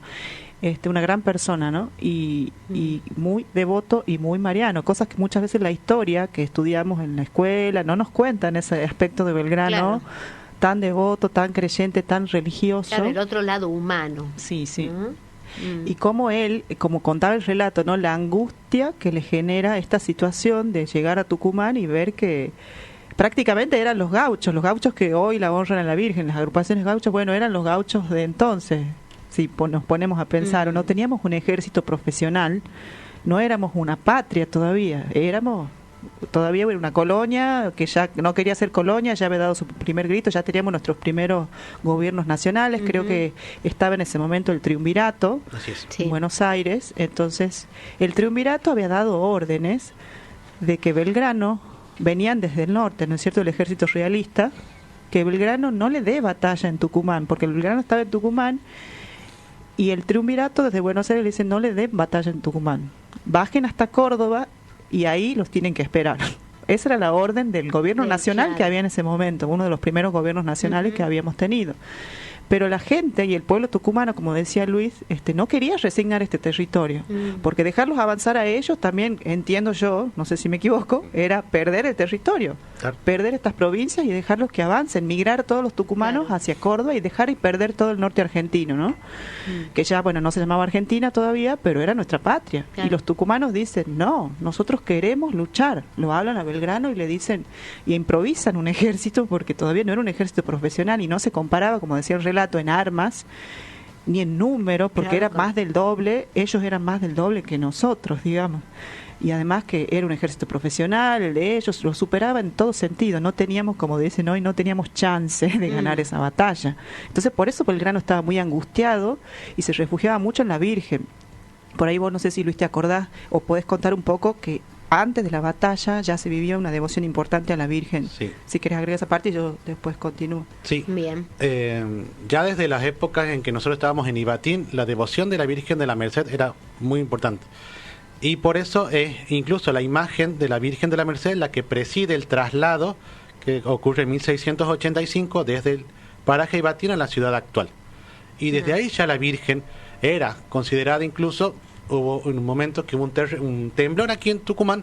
Una gran persona, ¿no? Y muy devoto y muy mariano, cosas que muchas veces la historia que estudiamos en la escuela no nos cuentan ese aspecto de Belgrano, tan devoto, tan creyente, tan religioso. Claro, el otro lado humano. Sí. Y como él, como contaba el relato, ¿no? La angustia que le genera esta situación de llegar a Tucumán y ver que prácticamente eran los gauchos que hoy la honran a la Virgen, las agrupaciones gauchas, eran los gauchos de entonces, si nos ponemos a pensar, no teníamos un ejército profesional, no éramos una patria todavía, éramos todavía una colonia que ya no quería ser colonia, ya había dado su primer grito, ya teníamos nuestros primeros gobiernos nacionales, creo que estaba en ese momento el triunvirato en Buenos Aires. Entonces el triunvirato había dado órdenes de que Belgrano, venían desde el norte, ¿no es cierto?, el ejército realista, que Belgrano no le dé batalla en Tucumán, porque Belgrano estaba en Tucumán y el triunvirato desde Buenos Aires le dice: no le dé batalla en Tucumán, bajen hasta Córdoba y ahí los tienen que esperar. Esa era la orden del gobierno nacional que había en ese momento, uno de los primeros gobiernos nacionales que habíamos tenido. Pero la gente y el pueblo tucumano, como decía Luis, no quería resignar este territorio, porque dejarlos avanzar a ellos también, entiendo yo, no sé si me equivoco, era perder el territorio, perder estas provincias y dejarlos que avancen, migrar todos los tucumanos hacia Córdoba y dejar y perder todo el norte argentino, ¿no? Que ya, bueno, no se llamaba Argentina todavía, pero era nuestra patria. Y los tucumanos dicen, no, nosotros queremos luchar. Lo hablan a Belgrano y le dicen, y improvisan un ejército, porque todavía no era un ejército profesional y no se comparaba, como decía el relato, en armas ni en número, porque era más del doble, ellos eran más del doble que nosotros, digamos, y además que era un ejército profesional, el de ellos lo superaba en todo sentido, no teníamos, como dicen hoy, no teníamos chance de ganar esa batalla. Entonces por eso Belgrano estaba muy angustiado y se refugiaba mucho en la Virgen. Por ahí vos, no sé si Luis te acordás o podés contar un poco que antes de la batalla ya se vivía una devoción importante a la Virgen. Sí. Si querés agregar esa parte y yo después continúo. Sí. Bien. Ya desde las épocas en que nosotros estábamos en Ibatín, la devoción de la Virgen de la Merced era muy importante. Y por eso es incluso la imagen de la Virgen de la Merced la que preside el traslado que ocurre en 1685 desde el paraje Ibatín a la ciudad actual. Y desde ahí ya la Virgen era considerada, incluso hubo un momento que hubo un temblor aquí en Tucumán,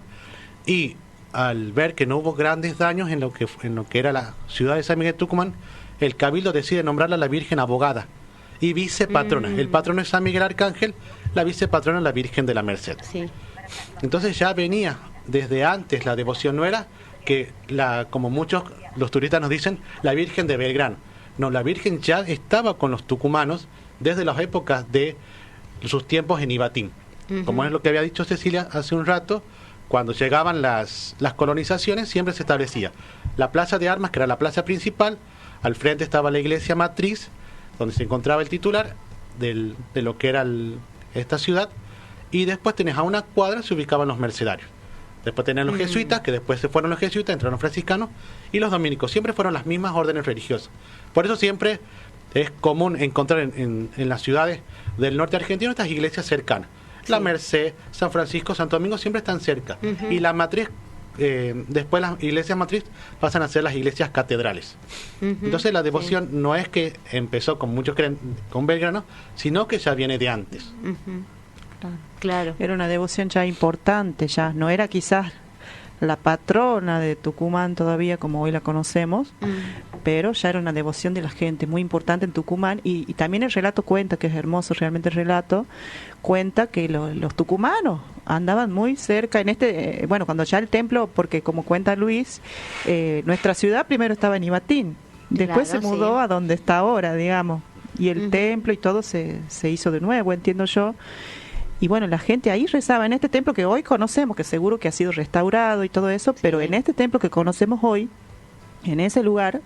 y al ver que no hubo grandes daños en lo que era la ciudad de San Miguel de Tucumán, el Cabildo decide nombrarla la Virgen Abogada y vicepatrona. El patrono es San Miguel Arcángel, la vicepatrona es la Virgen de la Merced. Sí. Entonces ya venía desde antes, la devoción no era que como muchos los turistas nos dicen, la Virgen de Belgrano. No, la Virgen ya estaba con los tucumanos desde las épocas de sus tiempos en Ibatín. Como es lo que había dicho Cecilia hace un rato, cuando llegaban las colonizaciones siempre se establecía la plaza de armas, que era la plaza principal, al frente estaba la iglesia matriz, donde se encontraba el titular de lo que era esta ciudad, y después tenés a una cuadra se ubicaban los mercedarios. Después tenían los jesuitas, que después se fueron los jesuitas, entraron los franciscanos, y los dominicos. Siempre fueron las mismas órdenes religiosas. Por eso siempre es común encontrar en las ciudades del norte argentino estas iglesias cercanas. La Merced, San Francisco, Santo Domingo siempre están cerca. Y la matriz, después las iglesias matriz pasan a ser las iglesias catedrales. Entonces la devoción no es que empezó, como muchos creen, con Belgrano, sino que ya viene de antes. Claro. Era una devoción ya importante, ya no era quizás la patrona de Tucumán todavía como hoy la conocemos, pero ya era una devoción de la gente muy importante en Tucumán, y también el relato cuenta, que es hermoso realmente el relato, cuenta que los tucumanos andaban muy cerca en bueno, cuando ya el templo, porque como cuenta Luis, nuestra ciudad primero estaba en Ibatín, después se mudó a donde está ahora, digamos, y el templo y todo se hizo de nuevo, entiendo yo. Y bueno, la gente ahí rezaba en este templo que hoy conocemos, que seguro que ha sido restaurado y todo eso, pero en este templo que conocemos hoy, en ese lugar,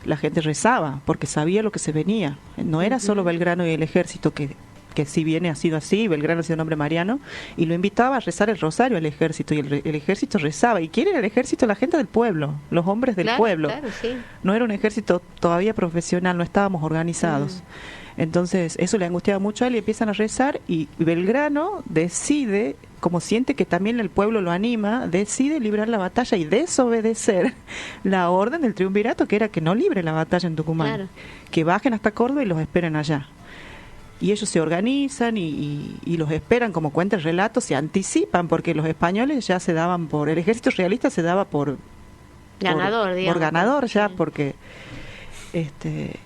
la gente rezaba, porque sabía lo que se venía. No era solo Belgrano y el ejército, que si bien ha sido así, Belgrano ha sido un hombre mariano, y lo invitaba a rezar el rosario al ejército, y el ejército rezaba. ¿Y quién era el ejército? La gente del pueblo, los hombres del pueblo. Claro, sí. No era un ejército todavía profesional, no estábamos organizados. Entonces eso le angustiaba mucho a él, y empiezan a rezar, y Belgrano decide, como siente que también el pueblo lo anima, decide librar la batalla y desobedecer la orden del triunvirato, que era que no libre la batalla en Tucumán, que bajen hasta Córdoba y los esperen allá. Y ellos se organizan y los esperan, como cuenta el relato, se anticipan, porque los españoles ya se daban el ejército realista se daba por ganador, digamos. Por ganador ya, porque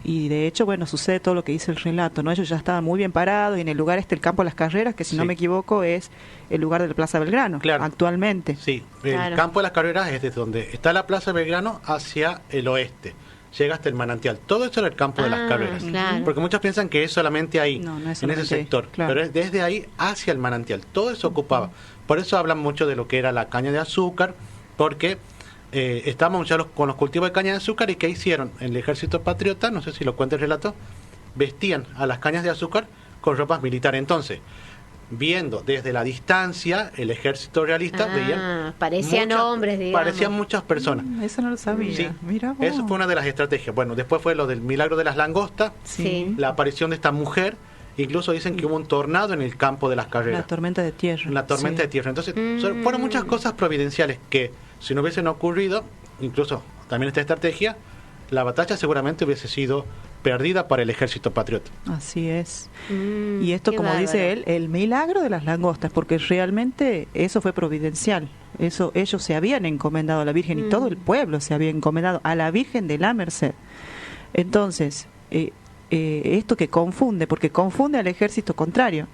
y de hecho, bueno, sucede todo lo que dice el relato, ¿no? Ellos ya estaban muy bien parados, y en el lugar el campo de las carreras, que si no me equivoco es el lugar de la Plaza Belgrano, actualmente. Sí, el campo de las carreras es desde donde está la Plaza Belgrano hacia el oeste. Llega hasta el manantial. Todo eso era el campo de las carreras. Porque muchos piensan que es solamente ahí, en ese sector. Pero es desde ahí hacia el manantial. Todo eso ocupaba. Por eso hablan mucho de lo que era la caña de azúcar, porque estábamos ya con los cultivos de caña de azúcar. ¿Y qué hicieron? El ejército patriota, no sé si lo cuenta el relato, vestían a las cañas de azúcar con ropas militares. Entonces, viendo desde la distancia, el ejército realista veían parecían hombres, digamos. Parecían muchas personas. Eso no lo sabía. Sí, mira vos. Eso fue una de las estrategias. Bueno, después fue lo del milagro de las langostas, la aparición de esta mujer, Incluso dicen que hubo un tornado en el campo de las carreras. La tormenta de tierra. La tormenta de tierra. Entonces, fueron muchas cosas providenciales que, si no hubiesen ocurrido, incluso también esta estrategia, la batalla seguramente hubiese sido perdida para el ejército patriota. Así es. Y esto, como bárbaro. dice él, el milagro de las langostas, porque realmente eso fue providencial. Eso ellos se habían encomendado a la Virgen y todo el pueblo se había encomendado a la Virgen de la Merced. Entonces, esto que confunde, porque confunde al ejército contrario,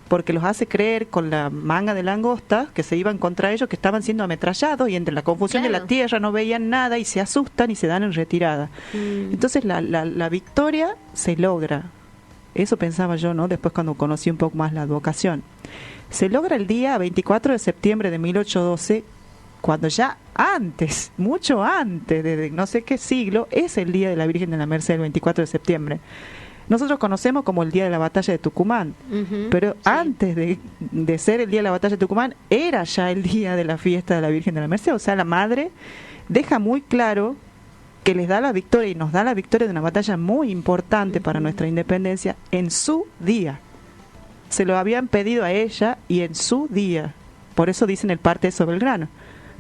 porque los hace creer con la manga de langosta que se iban contra ellos, que estaban siendo ametrallados y entre la confusión de la tierra no veían nada y se asustan y se dan en retirada. Entonces la victoria se logra. Eso pensaba yo, ¿no? Después cuando conocí un poco más la advocación. Se logra el día 24 de septiembre de 1812, cuando ya antes, mucho antes de no sé qué siglo, es el día de la Virgen de la Merced, el 24 de septiembre. Nosotros conocemos como el día de la batalla de Tucumán, pero antes de ser el día de la batalla de Tucumán, era ya el día de la fiesta de la Virgen de la Merced. O sea, la Madre deja muy claro que les da la victoria y nos da la victoria de una batalla muy importante para nuestra independencia en su día. Se lo habían pedido a ella y en su día. Por eso dicen el parte sobre el grano.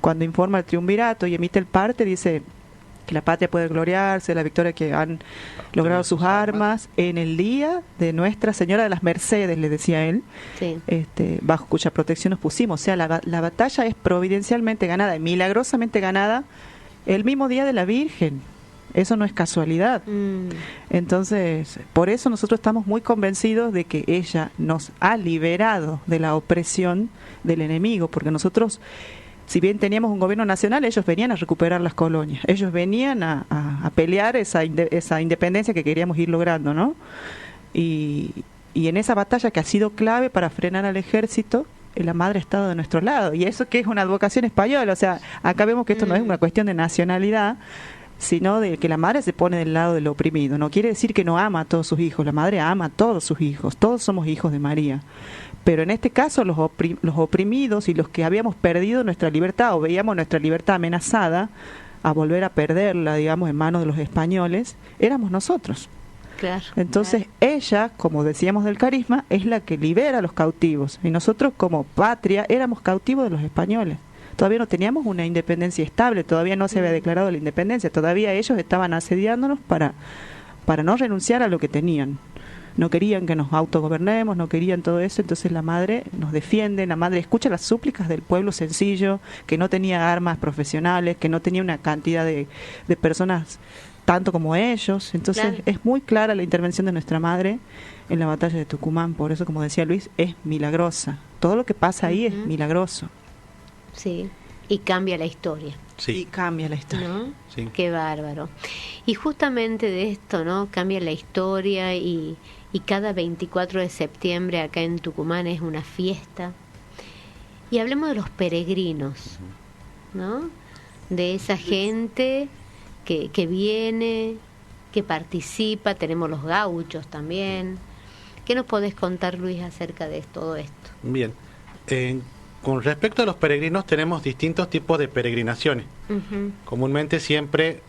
Cuando informa el triunvirato y emite el parte, dice que la patria puede gloriarse, la victoria que han logrado sus armas en el día de Nuestra Señora de las Mercedes, le decía él, bajo cuya protección nos pusimos. O sea, la batalla es providencialmente ganada y milagrosamente ganada el mismo día de la Virgen. Eso no es casualidad. Entonces, por eso nosotros estamos muy convencidos de que ella nos ha liberado de la opresión del enemigo, porque nosotros, si bien teníamos un gobierno nacional, ellos venían a recuperar las colonias, ellos venían a pelear esa independencia que queríamos ir logrando, ¿no? Y en esa batalla que ha sido clave para frenar al ejército, la Madre ha estado de nuestro lado, y eso que es una advocación española. O sea, acá vemos que esto no es una cuestión de nacionalidad, sino de que la Madre se pone del lado del oprimido. No quiere decir que no ama a todos sus hijos, la Madre ama a todos sus hijos, todos somos hijos de María. Pero en este caso los oprimidos y los que habíamos perdido nuestra libertad o veíamos nuestra libertad amenazada a volver a perderla, digamos, en manos de los españoles, éramos nosotros. Claro, entonces ella, como decíamos del carisma, es la que libera a los cautivos, y nosotros como patria éramos cautivos de los españoles. Todavía no teníamos una independencia estable, todavía no se había declarado la independencia, todavía ellos estaban asediándonos para no renunciar a lo que tenían. No querían que nos autogobernemos, no querían todo eso. Entonces la Madre nos defiende, la Madre escucha las súplicas del pueblo sencillo, que no tenía armas profesionales, que no tenía una cantidad de personas tanto como ellos. Entonces es muy clara la intervención de nuestra Madre en la batalla de Tucumán. Por eso, como decía Luis, es milagrosa. Todo lo que pasa ahí es milagroso. Sí, y cambia la historia. Sí. Y cambia la historia. ¿No? Sí. Qué bárbaro. Y justamente de esto, ¿no? Cambia la historia y cada 24 de septiembre acá en Tucumán es una fiesta. Y hablemos de los peregrinos, ¿no? De esa gente que viene, que participa. Tenemos los gauchos también. ¿Qué nos podés contar, Luis, acerca de todo esto? Bien. Con respecto a los peregrinos, tenemos distintos tipos de peregrinaciones. Comúnmente siempre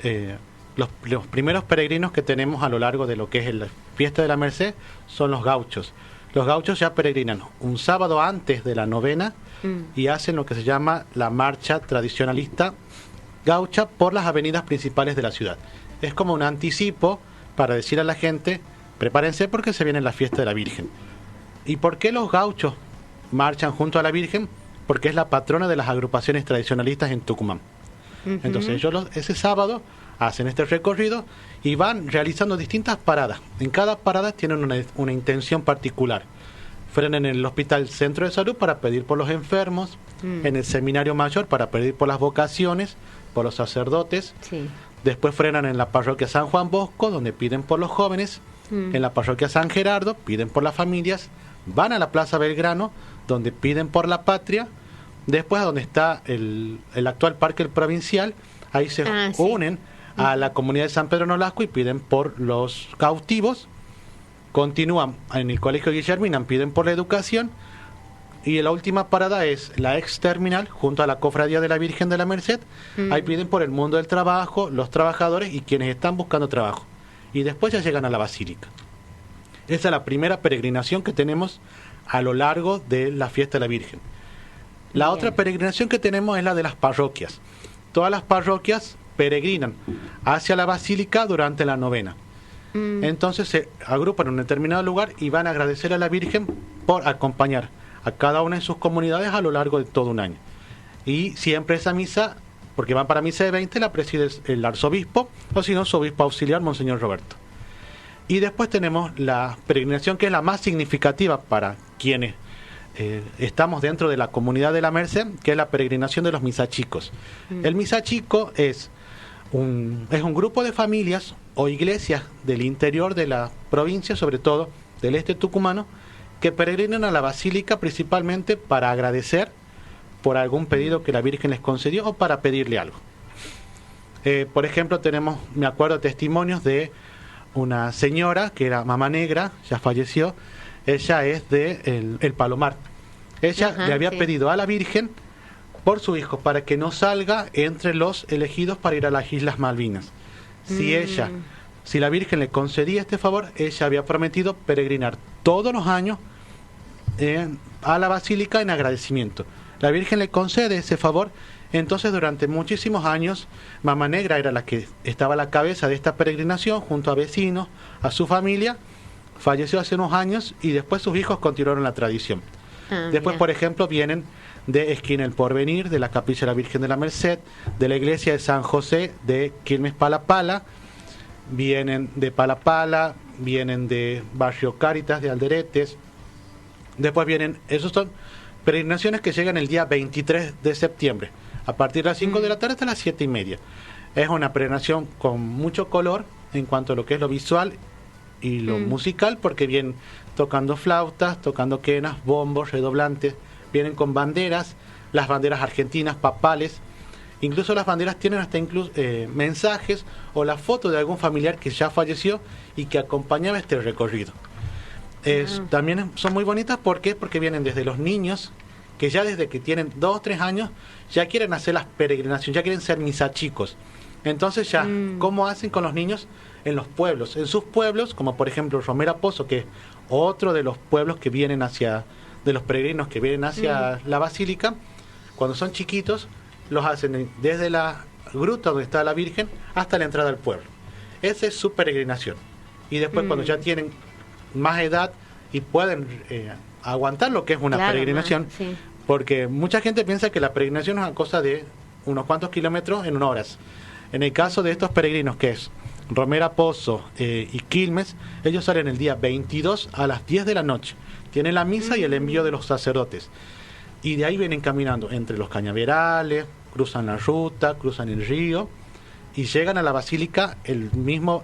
los primeros peregrinos que tenemos a lo largo de lo que es la fiesta de la Merced son los gauchos. Los gauchos ya peregrinan un sábado antes de la novena y hacen lo que se llama la marcha tradicionalista gaucha por las avenidas principales de la ciudad. Es como un anticipo para decir a la gente, prepárense porque se viene la fiesta de la Virgen. ¿Y por qué los gauchos marchan junto a la Virgen? Porque es la patrona de las agrupaciones tradicionalistas en Tucumán. Entonces ellos ese sábado hacen este recorrido y van realizando distintas paradas. En cada parada tienen una intención particular. Frenan en el Hospital Centro de Salud para pedir por los enfermos, en el Seminario Mayor para pedir por las vocaciones, por los sacerdotes. Después frenan en la Parroquia San Juan Bosco, donde piden por los jóvenes. En la Parroquia San Gerardo piden por las familias. Van a la Plaza Belgrano, donde piden por la patria. Después, a donde está el actual Parque Provincial, ahí se unen a la comunidad de San Pedro Nolasco y piden por los cautivos. Continúan en el Colegio Guillerminan, piden por la educación. Y la última parada es la ex terminal, junto a la Cofradía de la Virgen de la Merced. Ahí piden por el mundo del trabajo, los trabajadores y quienes están buscando trabajo. Y después ya llegan a la Basílica. Esa es la primera peregrinación que tenemos a lo largo de la fiesta de la Virgen. La Bien. otra peregrinación que tenemos es la de las parroquias. Todas las parroquias peregrinan hacia la basílica durante la novena. Entonces se agrupan en un determinado lugar y van a agradecer a la Virgen por acompañar a cada una de sus comunidades a lo largo de todo un año. Y siempre esa misa, porque van para misa de 20, la preside el arzobispo, o si no, su obispo auxiliar, Monseñor Roberto. Y después tenemos la peregrinación, que es la más significativa para quienes estamos dentro de la comunidad de la Merced, que es la peregrinación de los misachicos. El misachico es un grupo de familias o iglesias del interior de la provincia, sobre todo del este tucumano, que peregrinan a la basílica principalmente para agradecer por algún pedido que la Virgen les concedió o para pedirle algo. Por ejemplo, me acuerdo testimonios de una señora que era Mamá Negra, ya falleció. Ella es de el Palomar. Ella le había pedido a la Virgen por su hijo para que no salga entre los elegidos para ir a las Islas Malvinas. Si la Virgen le concedía este favor, ella había prometido peregrinar todos los años a la basílica en agradecimiento. La Virgen le concede ese favor. Entonces, durante muchísimos años, Mamá Negra era la que estaba a la cabeza de esta peregrinación, junto a vecinos, a su familia. Falleció hace unos años y después sus hijos continuaron la tradición. Después, por ejemplo, vienen de Esquina El Porvenir, de la Capilla de la Virgen de la Merced, de la Iglesia de San José, de Quilmes Palapala, vienen de Palapala, vienen de Barrio Cáritas, de Alderetes. Después vienen, esos son peregrinaciones que llegan el día 23 de septiembre, a partir de las 5 de la tarde hasta las 7:30. Es una peregrinación con mucho color en cuanto a lo que es lo visual y lo musical, porque vienen tocando flautas, tocando quenas, bombos, redoblantes, vienen con banderas, las banderas argentinas, papales, incluso las banderas tienen hasta mensajes o la foto de algún familiar que ya falleció y que acompañaba este recorrido. También son muy bonitas, ¿por qué? Porque vienen desde los niños, que ya desde que tienen 2 o 3 años ya quieren hacer las peregrinaciones, ya quieren ser misachicos. Entonces ya, ¿cómo hacen con los niños en los pueblos? En sus pueblos, como por ejemplo Romera Pozo, que es otro de los pueblos que vienen de los peregrinos que vienen hacia la basílica, cuando son chiquitos, los hacen desde la gruta donde está la Virgen hasta la entrada al pueblo. Esa es su peregrinación. Y después cuando ya tienen más edad y pueden aguantar lo que es una peregrinación, porque mucha gente piensa que la peregrinación es una cosa de unos cuantos kilómetros en 1 hora. En el caso de estos peregrinos, que es Romera Pozo y Quilmes, ellos salen el día 22 a las 10 de la noche. Tienen la misa y el envío de los sacerdotes. Y de ahí vienen caminando entre los cañaverales, cruzan la ruta, cruzan el río y llegan a la basílica el mismo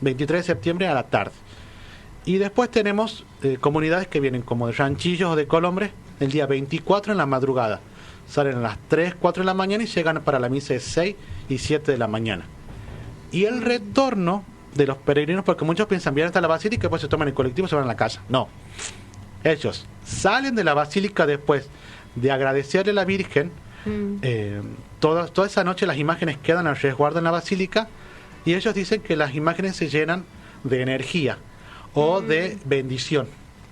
23 de septiembre a la tarde. Y después tenemos comunidades que vienen como de Ranchillos o de Colombres el día 24 en la madrugada. Salen a las 3, 4 de la mañana y llegan para la misa de 6 y 7 de la mañana. Y el retorno de los peregrinos, porque muchos piensan, vienen hasta la basílica y después se toman el colectivo y se van a la casa. No. Ellos salen de la basílica después de agradecerle a la Virgen. Toda esa noche las imágenes quedan al resguardo en la basílica y ellos dicen que las imágenes se llenan de energía o de bendición.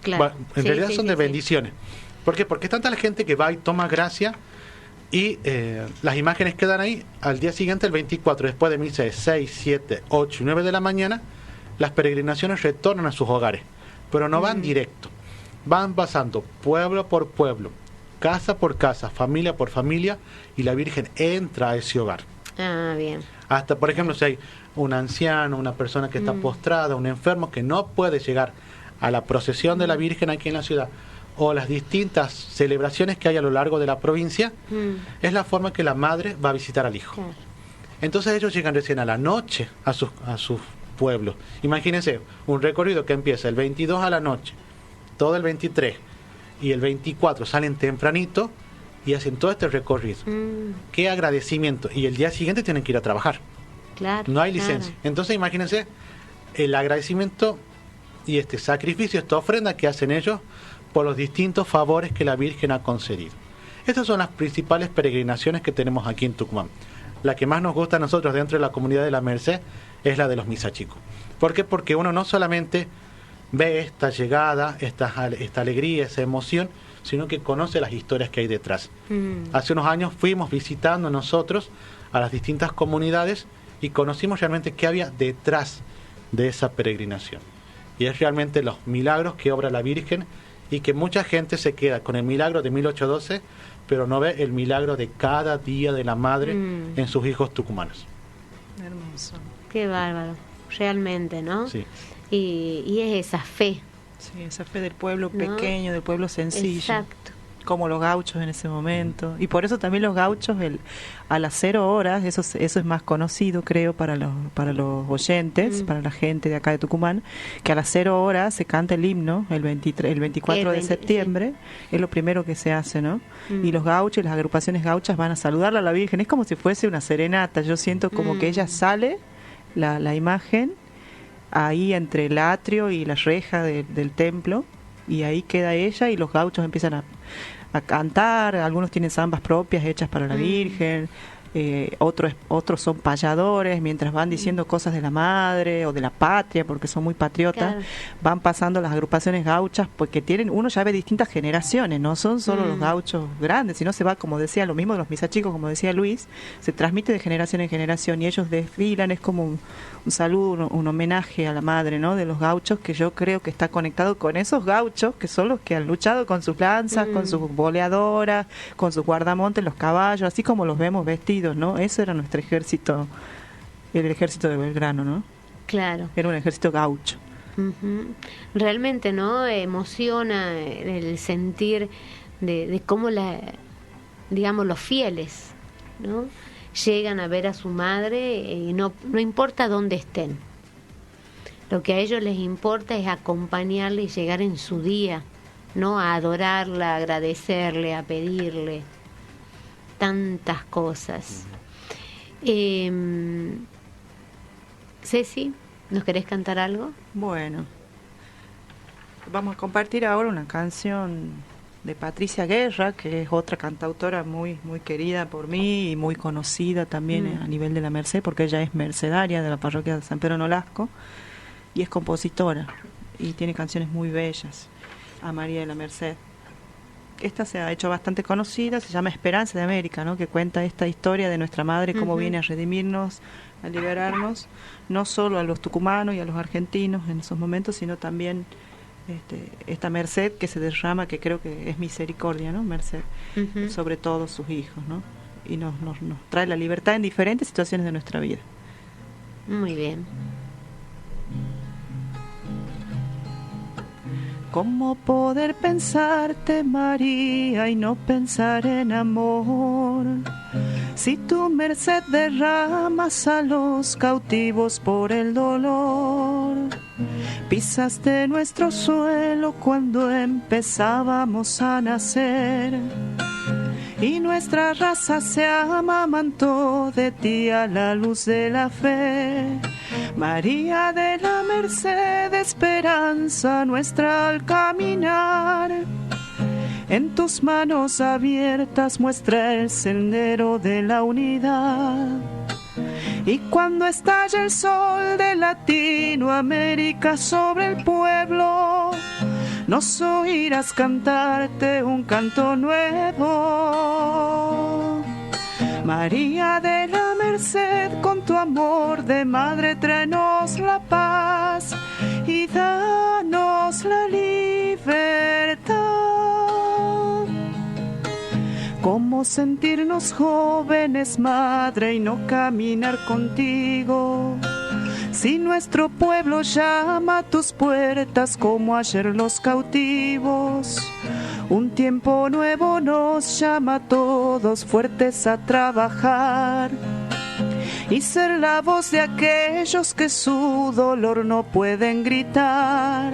Bueno, en realidad son de bendiciones. ¿Por qué? Porque es tanta la gente que va y toma gracia y las imágenes quedan ahí. Al día siguiente, el 24, después de misa de 6, 7, 8 y 9 de la mañana, las peregrinaciones retornan a sus hogares, pero no van directo. Van pasando pueblo por pueblo, casa por casa, familia por familia, y la Virgen entra a ese hogar. Bien. Hasta, por ejemplo, si hay un anciano, una persona que está postrada, un enfermo que no puede llegar a la procesión de la Virgen aquí en la ciudad, o las distintas celebraciones que hay a lo largo de la provincia, es la forma que la madre va a visitar al hijo. Claro. Entonces ellos llegan recién a la noche a sus pueblos. Imagínense, un recorrido que empieza el 22 a la noche, todo el 23 y el 24 salen tempranito y hacen todo este recorrido. Qué agradecimiento. Y el día siguiente tienen que ir a trabajar. Claro, no hay licencia. Entonces imagínense el agradecimiento y este sacrificio, esta ofrenda que hacen ellos por los distintos favores que la Virgen ha concedido. Estas son las principales peregrinaciones que tenemos aquí en Tucumán. La que más nos gusta a nosotros dentro de la comunidad de la Merced es la de los misachicos. ¿Por qué? Porque uno no solamente ve esta llegada, esta alegría, esa emoción, sino que conoce las historias que hay detrás. Hace unos años fuimos visitando nosotros a las distintas comunidades y conocimos realmente qué había detrás de esa peregrinación. Y es realmente los milagros que obra la Virgen, y que mucha gente se queda con el milagro de 1812, pero no ve el milagro de cada día de la Madre en sus hijos tucumanos. Hermoso. Qué bárbaro, realmente, ¿no? Sí. Y es esa fe. Sí, esa fe del pueblo ¿No? pequeño, del pueblo sencillo. Exacto. Como los gauchos en ese momento. Y por eso también los gauchos a las 0 horas, eso es más conocido, creo, para los oyentes, para la gente de acá de Tucumán, que a las 0 horas se canta el himno, el 24 de septiembre, es lo primero que se hace, ¿no? Y los gauchos y las agrupaciones gauchas van a saludarla a la Virgen, es como si fuese una serenata, yo siento como que ella sale, la imagen, ahí entre el atrio y la reja del templo, y ahí queda ella y los gauchos empiezan a cantar, algunos tienen zambas propias hechas para la Virgen, otros son payadores, mientras van diciendo cosas de la madre o de la patria, porque son muy patriotas, Claro. van pasando las agrupaciones gauchas, porque uno ya ve distintas generaciones, no son solo los gauchos grandes, sino se va, como decía, lo mismo de los misachicos, como decía Luis, se transmite de generación en generación y ellos desfilan, es como un saludo, un homenaje a la madre, ¿no?, de los gauchos, que yo creo que está conectado con esos gauchos que son los que han luchado con sus lanzas, con sus boleadoras, con sus guardamontes, los caballos, así como los vemos vestidos, ¿no? Eso era nuestro ejército, el ejército de Belgrano, ¿no? Claro. Era un ejército gaucho. Realmente, ¿no? Emociona el sentir de cómo digamos, los fieles, ¿no?, llegan a ver a su madre y no importa dónde estén. Lo que a ellos les importa es acompañarle y llegar en su día, ¿no?, a adorarla, a agradecerle, a pedirle tantas cosas. Ceci, ¿nos querés cantar algo? Bueno, vamos a compartir ahora una canción de Patricia Guerra, que es otra cantautora muy muy querida por mí y muy conocida también a nivel de la Merced, porque ella es mercedaria de la parroquia de San Pedro Nolasco y es compositora y tiene canciones muy bellas, a María de la Merced. Esta se ha hecho bastante conocida, se llama Esperanza de América, ¿no?, que cuenta esta historia de nuestra madre, cómo viene a redimirnos, a liberarnos, no solo a los tucumanos y a los argentinos en esos momentos, sino también esta merced que se derrama, que creo que es misericordia, ¿no?, merced, sobre todos sus hijos, ¿no?, y nos trae la libertad en diferentes situaciones de nuestra vida. Muy bien. ¿Cómo poder pensarte, María, y no pensar en amor? Si tu merced derramas a los cautivos por el dolor, pisaste nuestro suelo cuando empezábamos a nacer, y nuestra raza se amamantó de ti a la luz de la fe. María de la Merced, esperanza nuestra al caminar, en tus manos abiertas muestra el sendero de la unidad. Y cuando estalla el sol de Latinoamérica sobre el pueblo, nos oirás cantarte un canto nuevo. María de la Merced, con tu amor de madre tráenos la paz y danos la libertad. ¿Cómo sentirnos jóvenes, madre, y no caminar contigo? Si nuestro pueblo llama a tus puertas como ayer los cautivos, un tiempo nuevo nos llama a todos fuertes a trabajar y ser la voz de aquellos que su dolor no pueden gritar.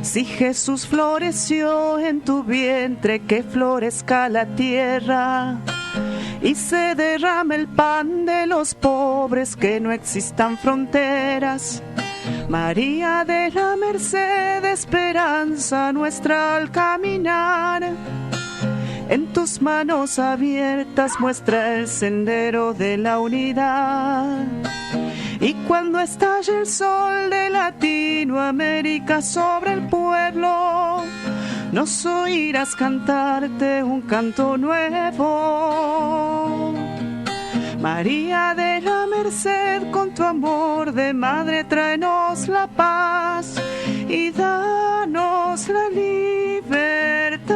Si Jesús floreció en tu vientre, que florezca la tierra y se derrame el pan de los pobres, que no existan fronteras. María de la Merced, esperanza nuestra al caminar, en tus manos abiertas muestra el sendero de la unidad. Y cuando estalle el sol de Latinoamérica sobre el pueblo, nos oirás cantarte un canto nuevo. María de la Merced, con tu amor de madre, tráenos la paz y danos la libertad.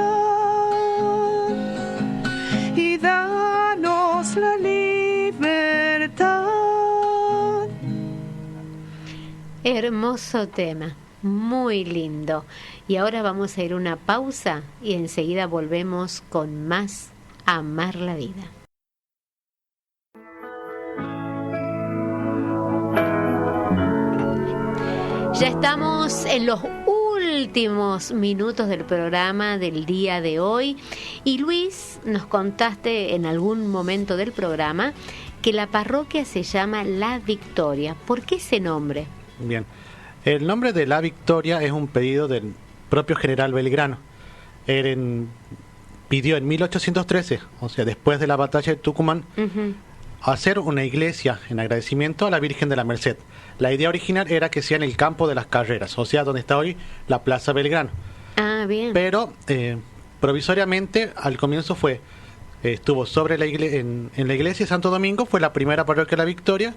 Y danos la libertad. Hermoso tema, muy lindo. Y ahora vamos a ir a una pausa y enseguida volvemos con más Amar la Vida. Ya estamos en los últimos minutos del programa del día de hoy y Luis, nos contaste en algún momento del programa que la parroquia se llama La Victoria. ¿Por qué ese nombre? Bien, el nombre de La Victoria es un pedido del propio general Belgrano. Pidió en 1813, o sea, después de la batalla de Tucumán, hacer una iglesia en agradecimiento a la Virgen de la Merced. La idea original era que sea en el campo de las carreras, o sea, donde está hoy la Plaza Belgrano. Ah, bien. Pero provisoriamente al comienzo estuvo sobre en la iglesia de Santo Domingo, fue la primera parroquia de La Victoria,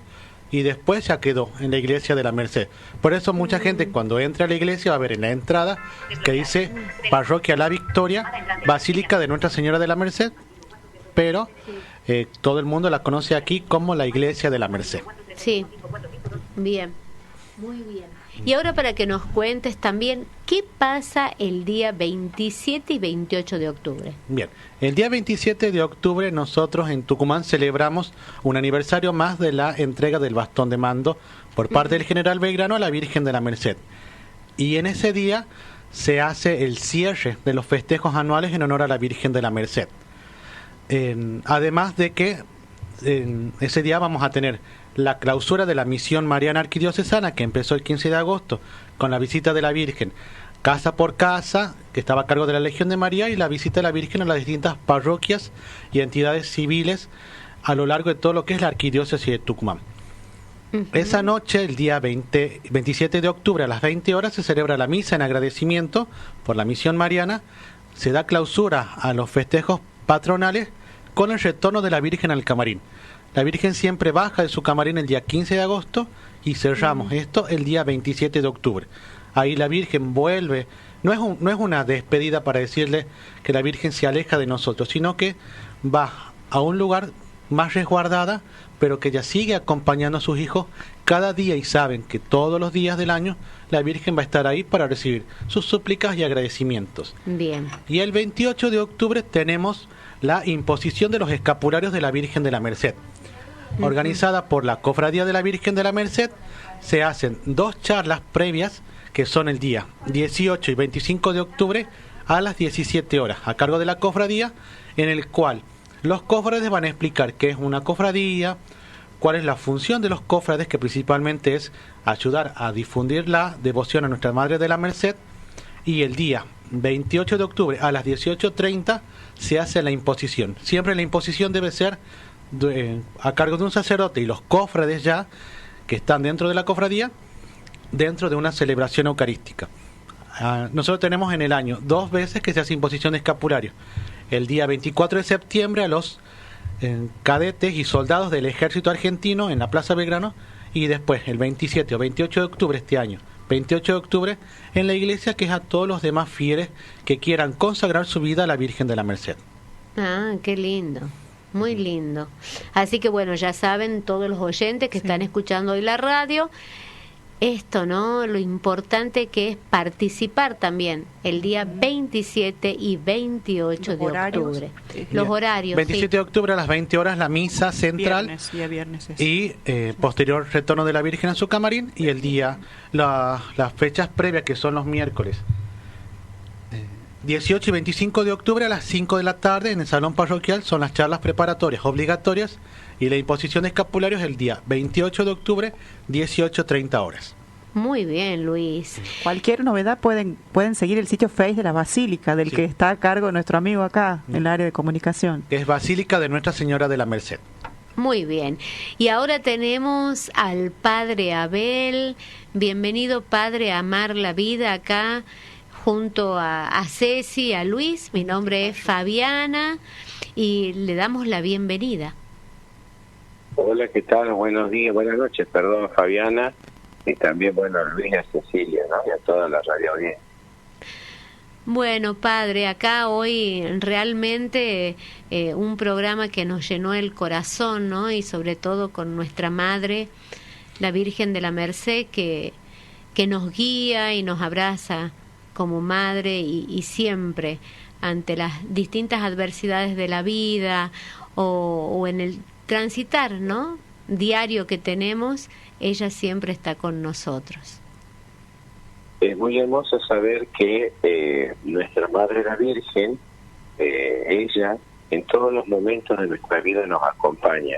y después ya quedó en la iglesia de la Merced. Por eso mucha gente cuando entra a la iglesia va a ver en la entrada que dice Parroquia La Victoria, Basílica de Nuestra Señora de la Merced, pero todo el mundo la conoce aquí como la iglesia de la Merced. Sí, bien, muy bien. Y ahora para que nos cuentes también qué pasa el día 27 y 28 de octubre. Bien, el día 27 de octubre nosotros en Tucumán celebramos un aniversario más de la entrega del bastón de mando por parte del general Belgrano a la Virgen de la Merced. Y en ese día se hace el cierre de los festejos anuales en honor a la Virgen de la Merced. Además de que ese día vamos a tener la clausura de la misión mariana arquidiocesana que empezó el 15 de agosto con la visita de la Virgen casa por casa, que estaba a cargo de la Legión de María, y la visita de la Virgen a las distintas parroquias y entidades civiles a lo largo de todo lo que es la arquidiócesis de Tucumán. Esa noche, el día 27 de octubre a las 20 horas, se celebra la misa en agradecimiento por la misión mariana, se da clausura a los festejos patronales con el retorno de la Virgen al camarín. La Virgen siempre baja de su camarín el día 15 de agosto y cerramos esto el día 27 de octubre. Ahí la Virgen vuelve, no es una despedida para decirle que la Virgen se aleja de nosotros, sino que va a un lugar más resguardada, pero que ella sigue acompañando a sus hijos cada día y saben que todos los días del año la Virgen va a estar ahí para recibir sus súplicas y agradecimientos. Bien. Y el 28 de octubre tenemos la imposición de los escapularios de la Virgen de la Merced. Organizada por la Cofradía de la Virgen de la Merced, se hacen 2 charlas previas que son el día 18 y 25 de octubre a las 17 horas, a cargo de la Cofradía, en el cual los cofrades van a explicar qué es una cofradía, cuál es la función de los cofrades, que principalmente es ayudar a difundir la devoción a Nuestra Madre de la Merced, y el día 28 de octubre a las 18:30 se hace la imposición. Siempre la imposición debe ser a cargo de un sacerdote y los cofrades ya que están dentro de la cofradía, dentro de una celebración eucarística. Nosotros tenemos en el año 2 veces que se hace imposición de escapulario. El día 24 de septiembre a los cadetes y soldados del ejército argentino en la Plaza Belgrano, y después el 27 o 28 de octubre este año, 28 de octubre en la iglesia, que es a todos los demás fieles que quieran consagrar su vida a la Virgen de la Merced. Ah, qué lindo. Muy lindo. Así que bueno, ya saben todos los oyentes que están escuchando hoy la radio, esto, ¿no? Lo importante que es participar también el día 27 y 28 de octubre. Los horarios. 27 de octubre a las 20 horas la misa central. Viernes y posterior retorno de la Virgen a su camarín, y el día, las fechas previas, que son los miércoles 18 y 25 de octubre a las 5 de la tarde en el salón parroquial, son las charlas preparatorias obligatorias, y la imposición de escapularios el día 28 de octubre, 18:30 horas. Muy bien, Luis. Cualquier novedad pueden seguir el sitio Face de la Basílica, del que está a cargo nuestro amigo acá en el área de comunicación. Es Basílica de Nuestra Señora de la Merced. Muy bien. Y ahora tenemos al Padre Abel. Bienvenido, Padre, a Amar la Vida acá junto a Ceci, a Luis. Mi nombre es Fabiana y le damos la bienvenida. Hola, ¿qué tal? Buenos días, buenas noches, perdón, Fabiana. Y también, bueno, Luis y a Cecilia, ¿no? Y a toda la radio audiencia. Bueno, Padre, acá hoy realmente un programa que nos llenó el corazón, ¿no? Y sobre todo con nuestra Madre, la Virgen de la Merced, que nos guía y nos abraza como Madre y siempre ante las distintas adversidades de la vida o en el transitar, ¿no? Diario que tenemos, ella siempre está con nosotros. Es muy hermoso saber que nuestra Madre la Virgen, ella en todos los momentos de nuestra vida nos acompaña.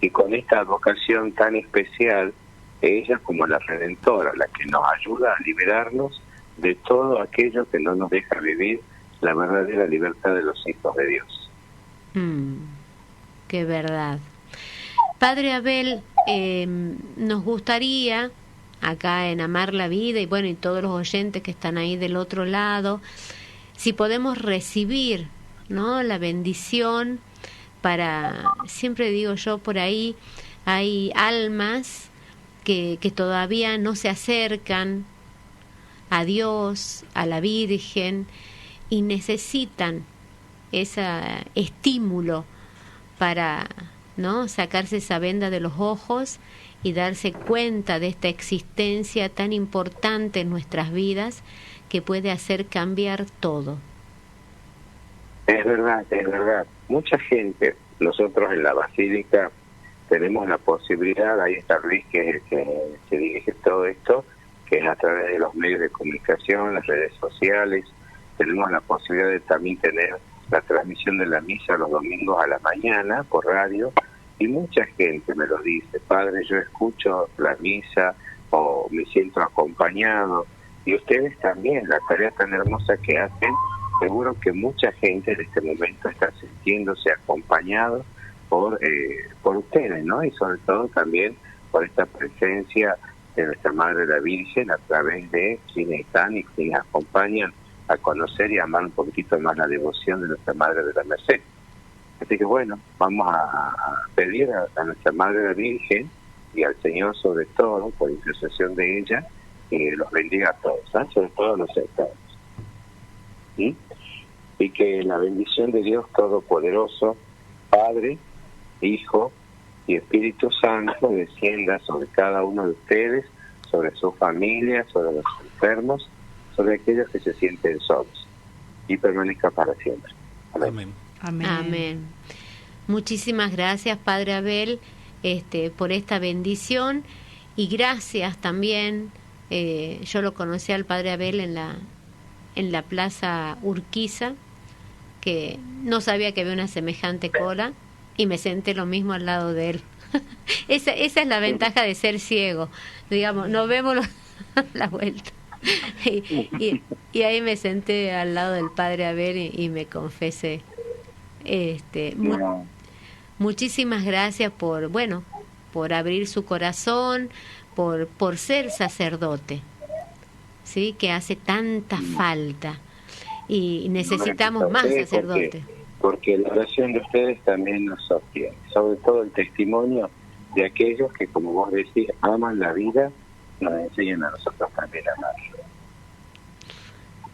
Y con esta vocación tan especial, ella como la Redentora, la que nos ayuda a liberarnos de todo aquello que no nos deja vivir la verdadera libertad de los hijos de Dios. Qué verdad. Padre Abel, nos gustaría acá en Amar la Vida y bueno, y todos los oyentes que están ahí del otro lado, si podemos recibir, ¿no?, la bendición para, siempre digo yo, por ahí hay almas que todavía no se acercan a Dios, a la Virgen, y necesitan ese estímulo para, ¿no?, sacarse esa venda de los ojos y darse cuenta de esta existencia tan importante en nuestras vidas que puede hacer cambiar todo. Es verdad, es verdad. Mucha gente, nosotros en la Basílica tenemos la posibilidad, ahí está Luis, que es el que dirige todo esto, que es a través de los medios de comunicación, las redes sociales, tenemos la posibilidad de también tener la transmisión de la misa los domingos a la mañana por radio. Y mucha gente me lo dice, Padre, yo escucho la misa o me siento acompañado. Y ustedes también, la tarea tan hermosa que hacen, seguro que mucha gente en este momento está sintiéndose acompañado por ustedes, ¿no? Y sobre todo también por esta presencia de nuestra Madre la Virgen a través de quienes están y quienes acompañan a conocer y amar un poquito más la devoción de nuestra Madre de la Merced. Así que bueno, vamos a pedir a nuestra Madre la Virgen y al Señor sobre todo, por intercesión de ella, que los bendiga a todos, ¿eh? Sobre todo a los estados. ¿Sí? Y que la bendición de Dios Todopoderoso, Padre, Hijo y Espíritu Santo descienda sobre cada uno de ustedes, sobre su familia, sobre los enfermos, sobre aquellos que se sienten solos, y permanezca para siempre. Amén. Amén. Amén. Amén. Muchísimas gracias, Padre Abel, por esta bendición, y gracias también. Yo lo conocí al Padre Abel en la Plaza Urquiza, que no sabía que había una semejante cola, y me senté lo mismo al lado de él. esa es la ventaja de ser ciego, digamos, nos vemos la vuelta. y ahí me senté al lado del Padre Abel y me confesé. Muchísimas gracias por abrir su corazón, por ser sacerdote, ¿sí?, que hace tanta falta y necesitamos más sacerdotes. Porque la oración de ustedes también nos sostiene, sobre todo el testimonio de aquellos que, como vos decís, aman la vida, nos enseñan a nosotros también a amar.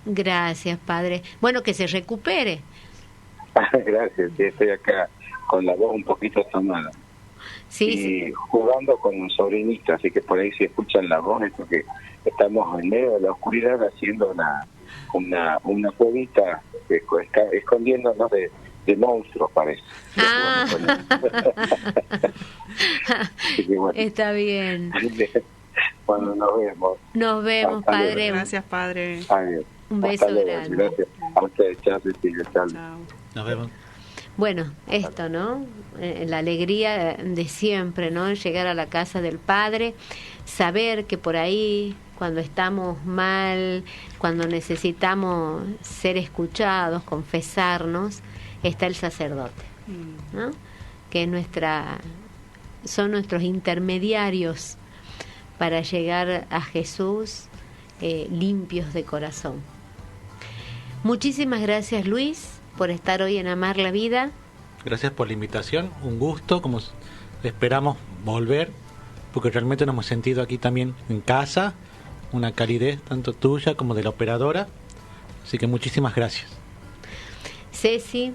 Gracias, Padre. Bueno, que se recupere. Gracias, sí, estoy acá con la voz un poquito tomada. Sí, y sí. Jugando con un sobrinito, así que por ahí si escuchan la voz es porque estamos en medio de la oscuridad haciendo una cuevita que está escondiéndonos de monstruos, parece. Ah. Así que bueno. Está bien. Bueno, nos vemos. Nos vemos, Hasta luego. Padre. Gracias, Padre. Adiós. Un beso Hasta luego. grande. Gracias a ustedes, chao, Cecilia, chao. Chao. Nos vemos. Bueno, esto, ¿no? La alegría de siempre, ¿no? Llegar a la casa del Padre, saber que por ahí, cuando estamos mal, cuando necesitamos ser escuchados, confesarnos, está el sacerdote, ¿no? que son nuestros intermediarios para llegar a Jesús limpios de corazón. Muchísimas gracias, Luis, por estar hoy en Amar la Vida. Gracias por la invitación, un gusto, como esperamos volver, porque realmente nos hemos sentido aquí también en casa, una calidez tanto tuya como de la operadora, así que muchísimas gracias. Ceci,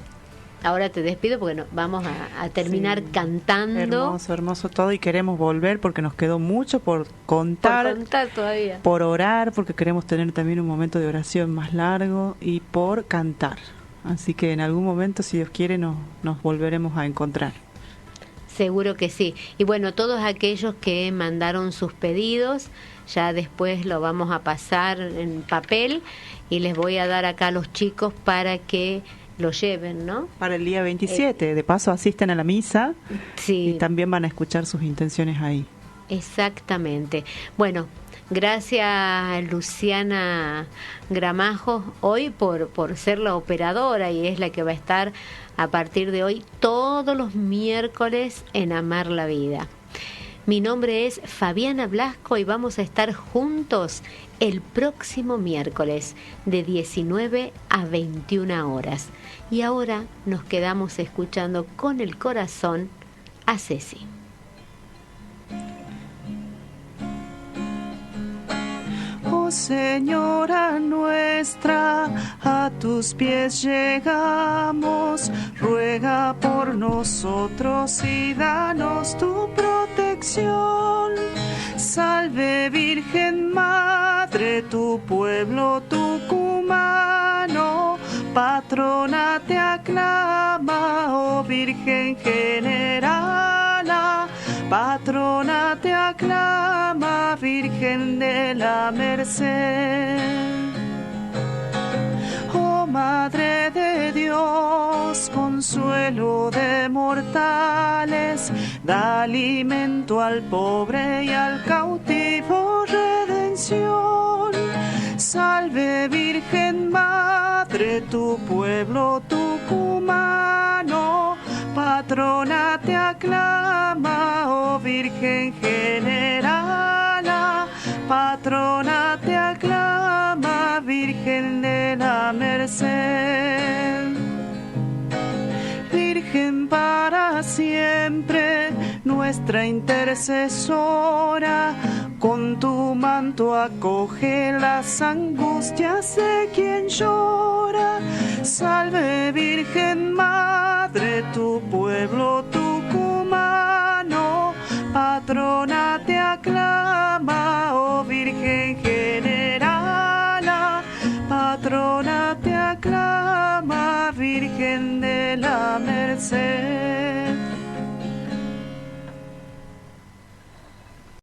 ahora te despido porque vamos a terminar cantando. Hermoso todo, y queremos volver porque nos quedó mucho por contar. Por contar todavía. Por orar, porque queremos tener también un momento de oración más largo, y por cantar. Así que en algún momento, si Dios quiere, nos volveremos a encontrar. Seguro que sí. Y bueno, todos aquellos que mandaron sus pedidos, ya después lo vamos a pasar en papel y les voy a dar acá a los chicos para que lo lleven, ¿no? Para el día 27, de paso asisten a la misa, sí, y también van a escuchar sus intenciones ahí. Exactamente. Bueno, gracias Luciana Gramajo hoy por ser la operadora, y es la que va a estar a partir de hoy todos los miércoles en Amar la Vida. Mi nombre es Fabiana Blasco y vamos a estar juntos el próximo miércoles de 19 a 21 horas. Y ahora nos quedamos escuchando con el corazón a Ceci. Oh Señora nuestra, a tus pies llegamos, ruega por nosotros y danos tu protección. Salve Virgen Madre, tu pueblo tucumano, patrona te aclama, oh Virgen generala. Patrona te aclama, Virgen de la Merced. Oh Madre de Dios, consuelo de mortales, da alimento al pobre y al cautivo redención. Salve Virgen Madre, tu pueblo tucumano, patrona te aclama, oh Virgen generala. Patrona te aclama, Virgen de la Merced. Virgen para siempre, nuestra intercesora, con tu manto acoge las angustias de quien llora. Salve Virgen Madre, tu pueblo tucumano, patrona te aclama, oh Virgen generala. Patrona te aclama, Virgen de la Merced.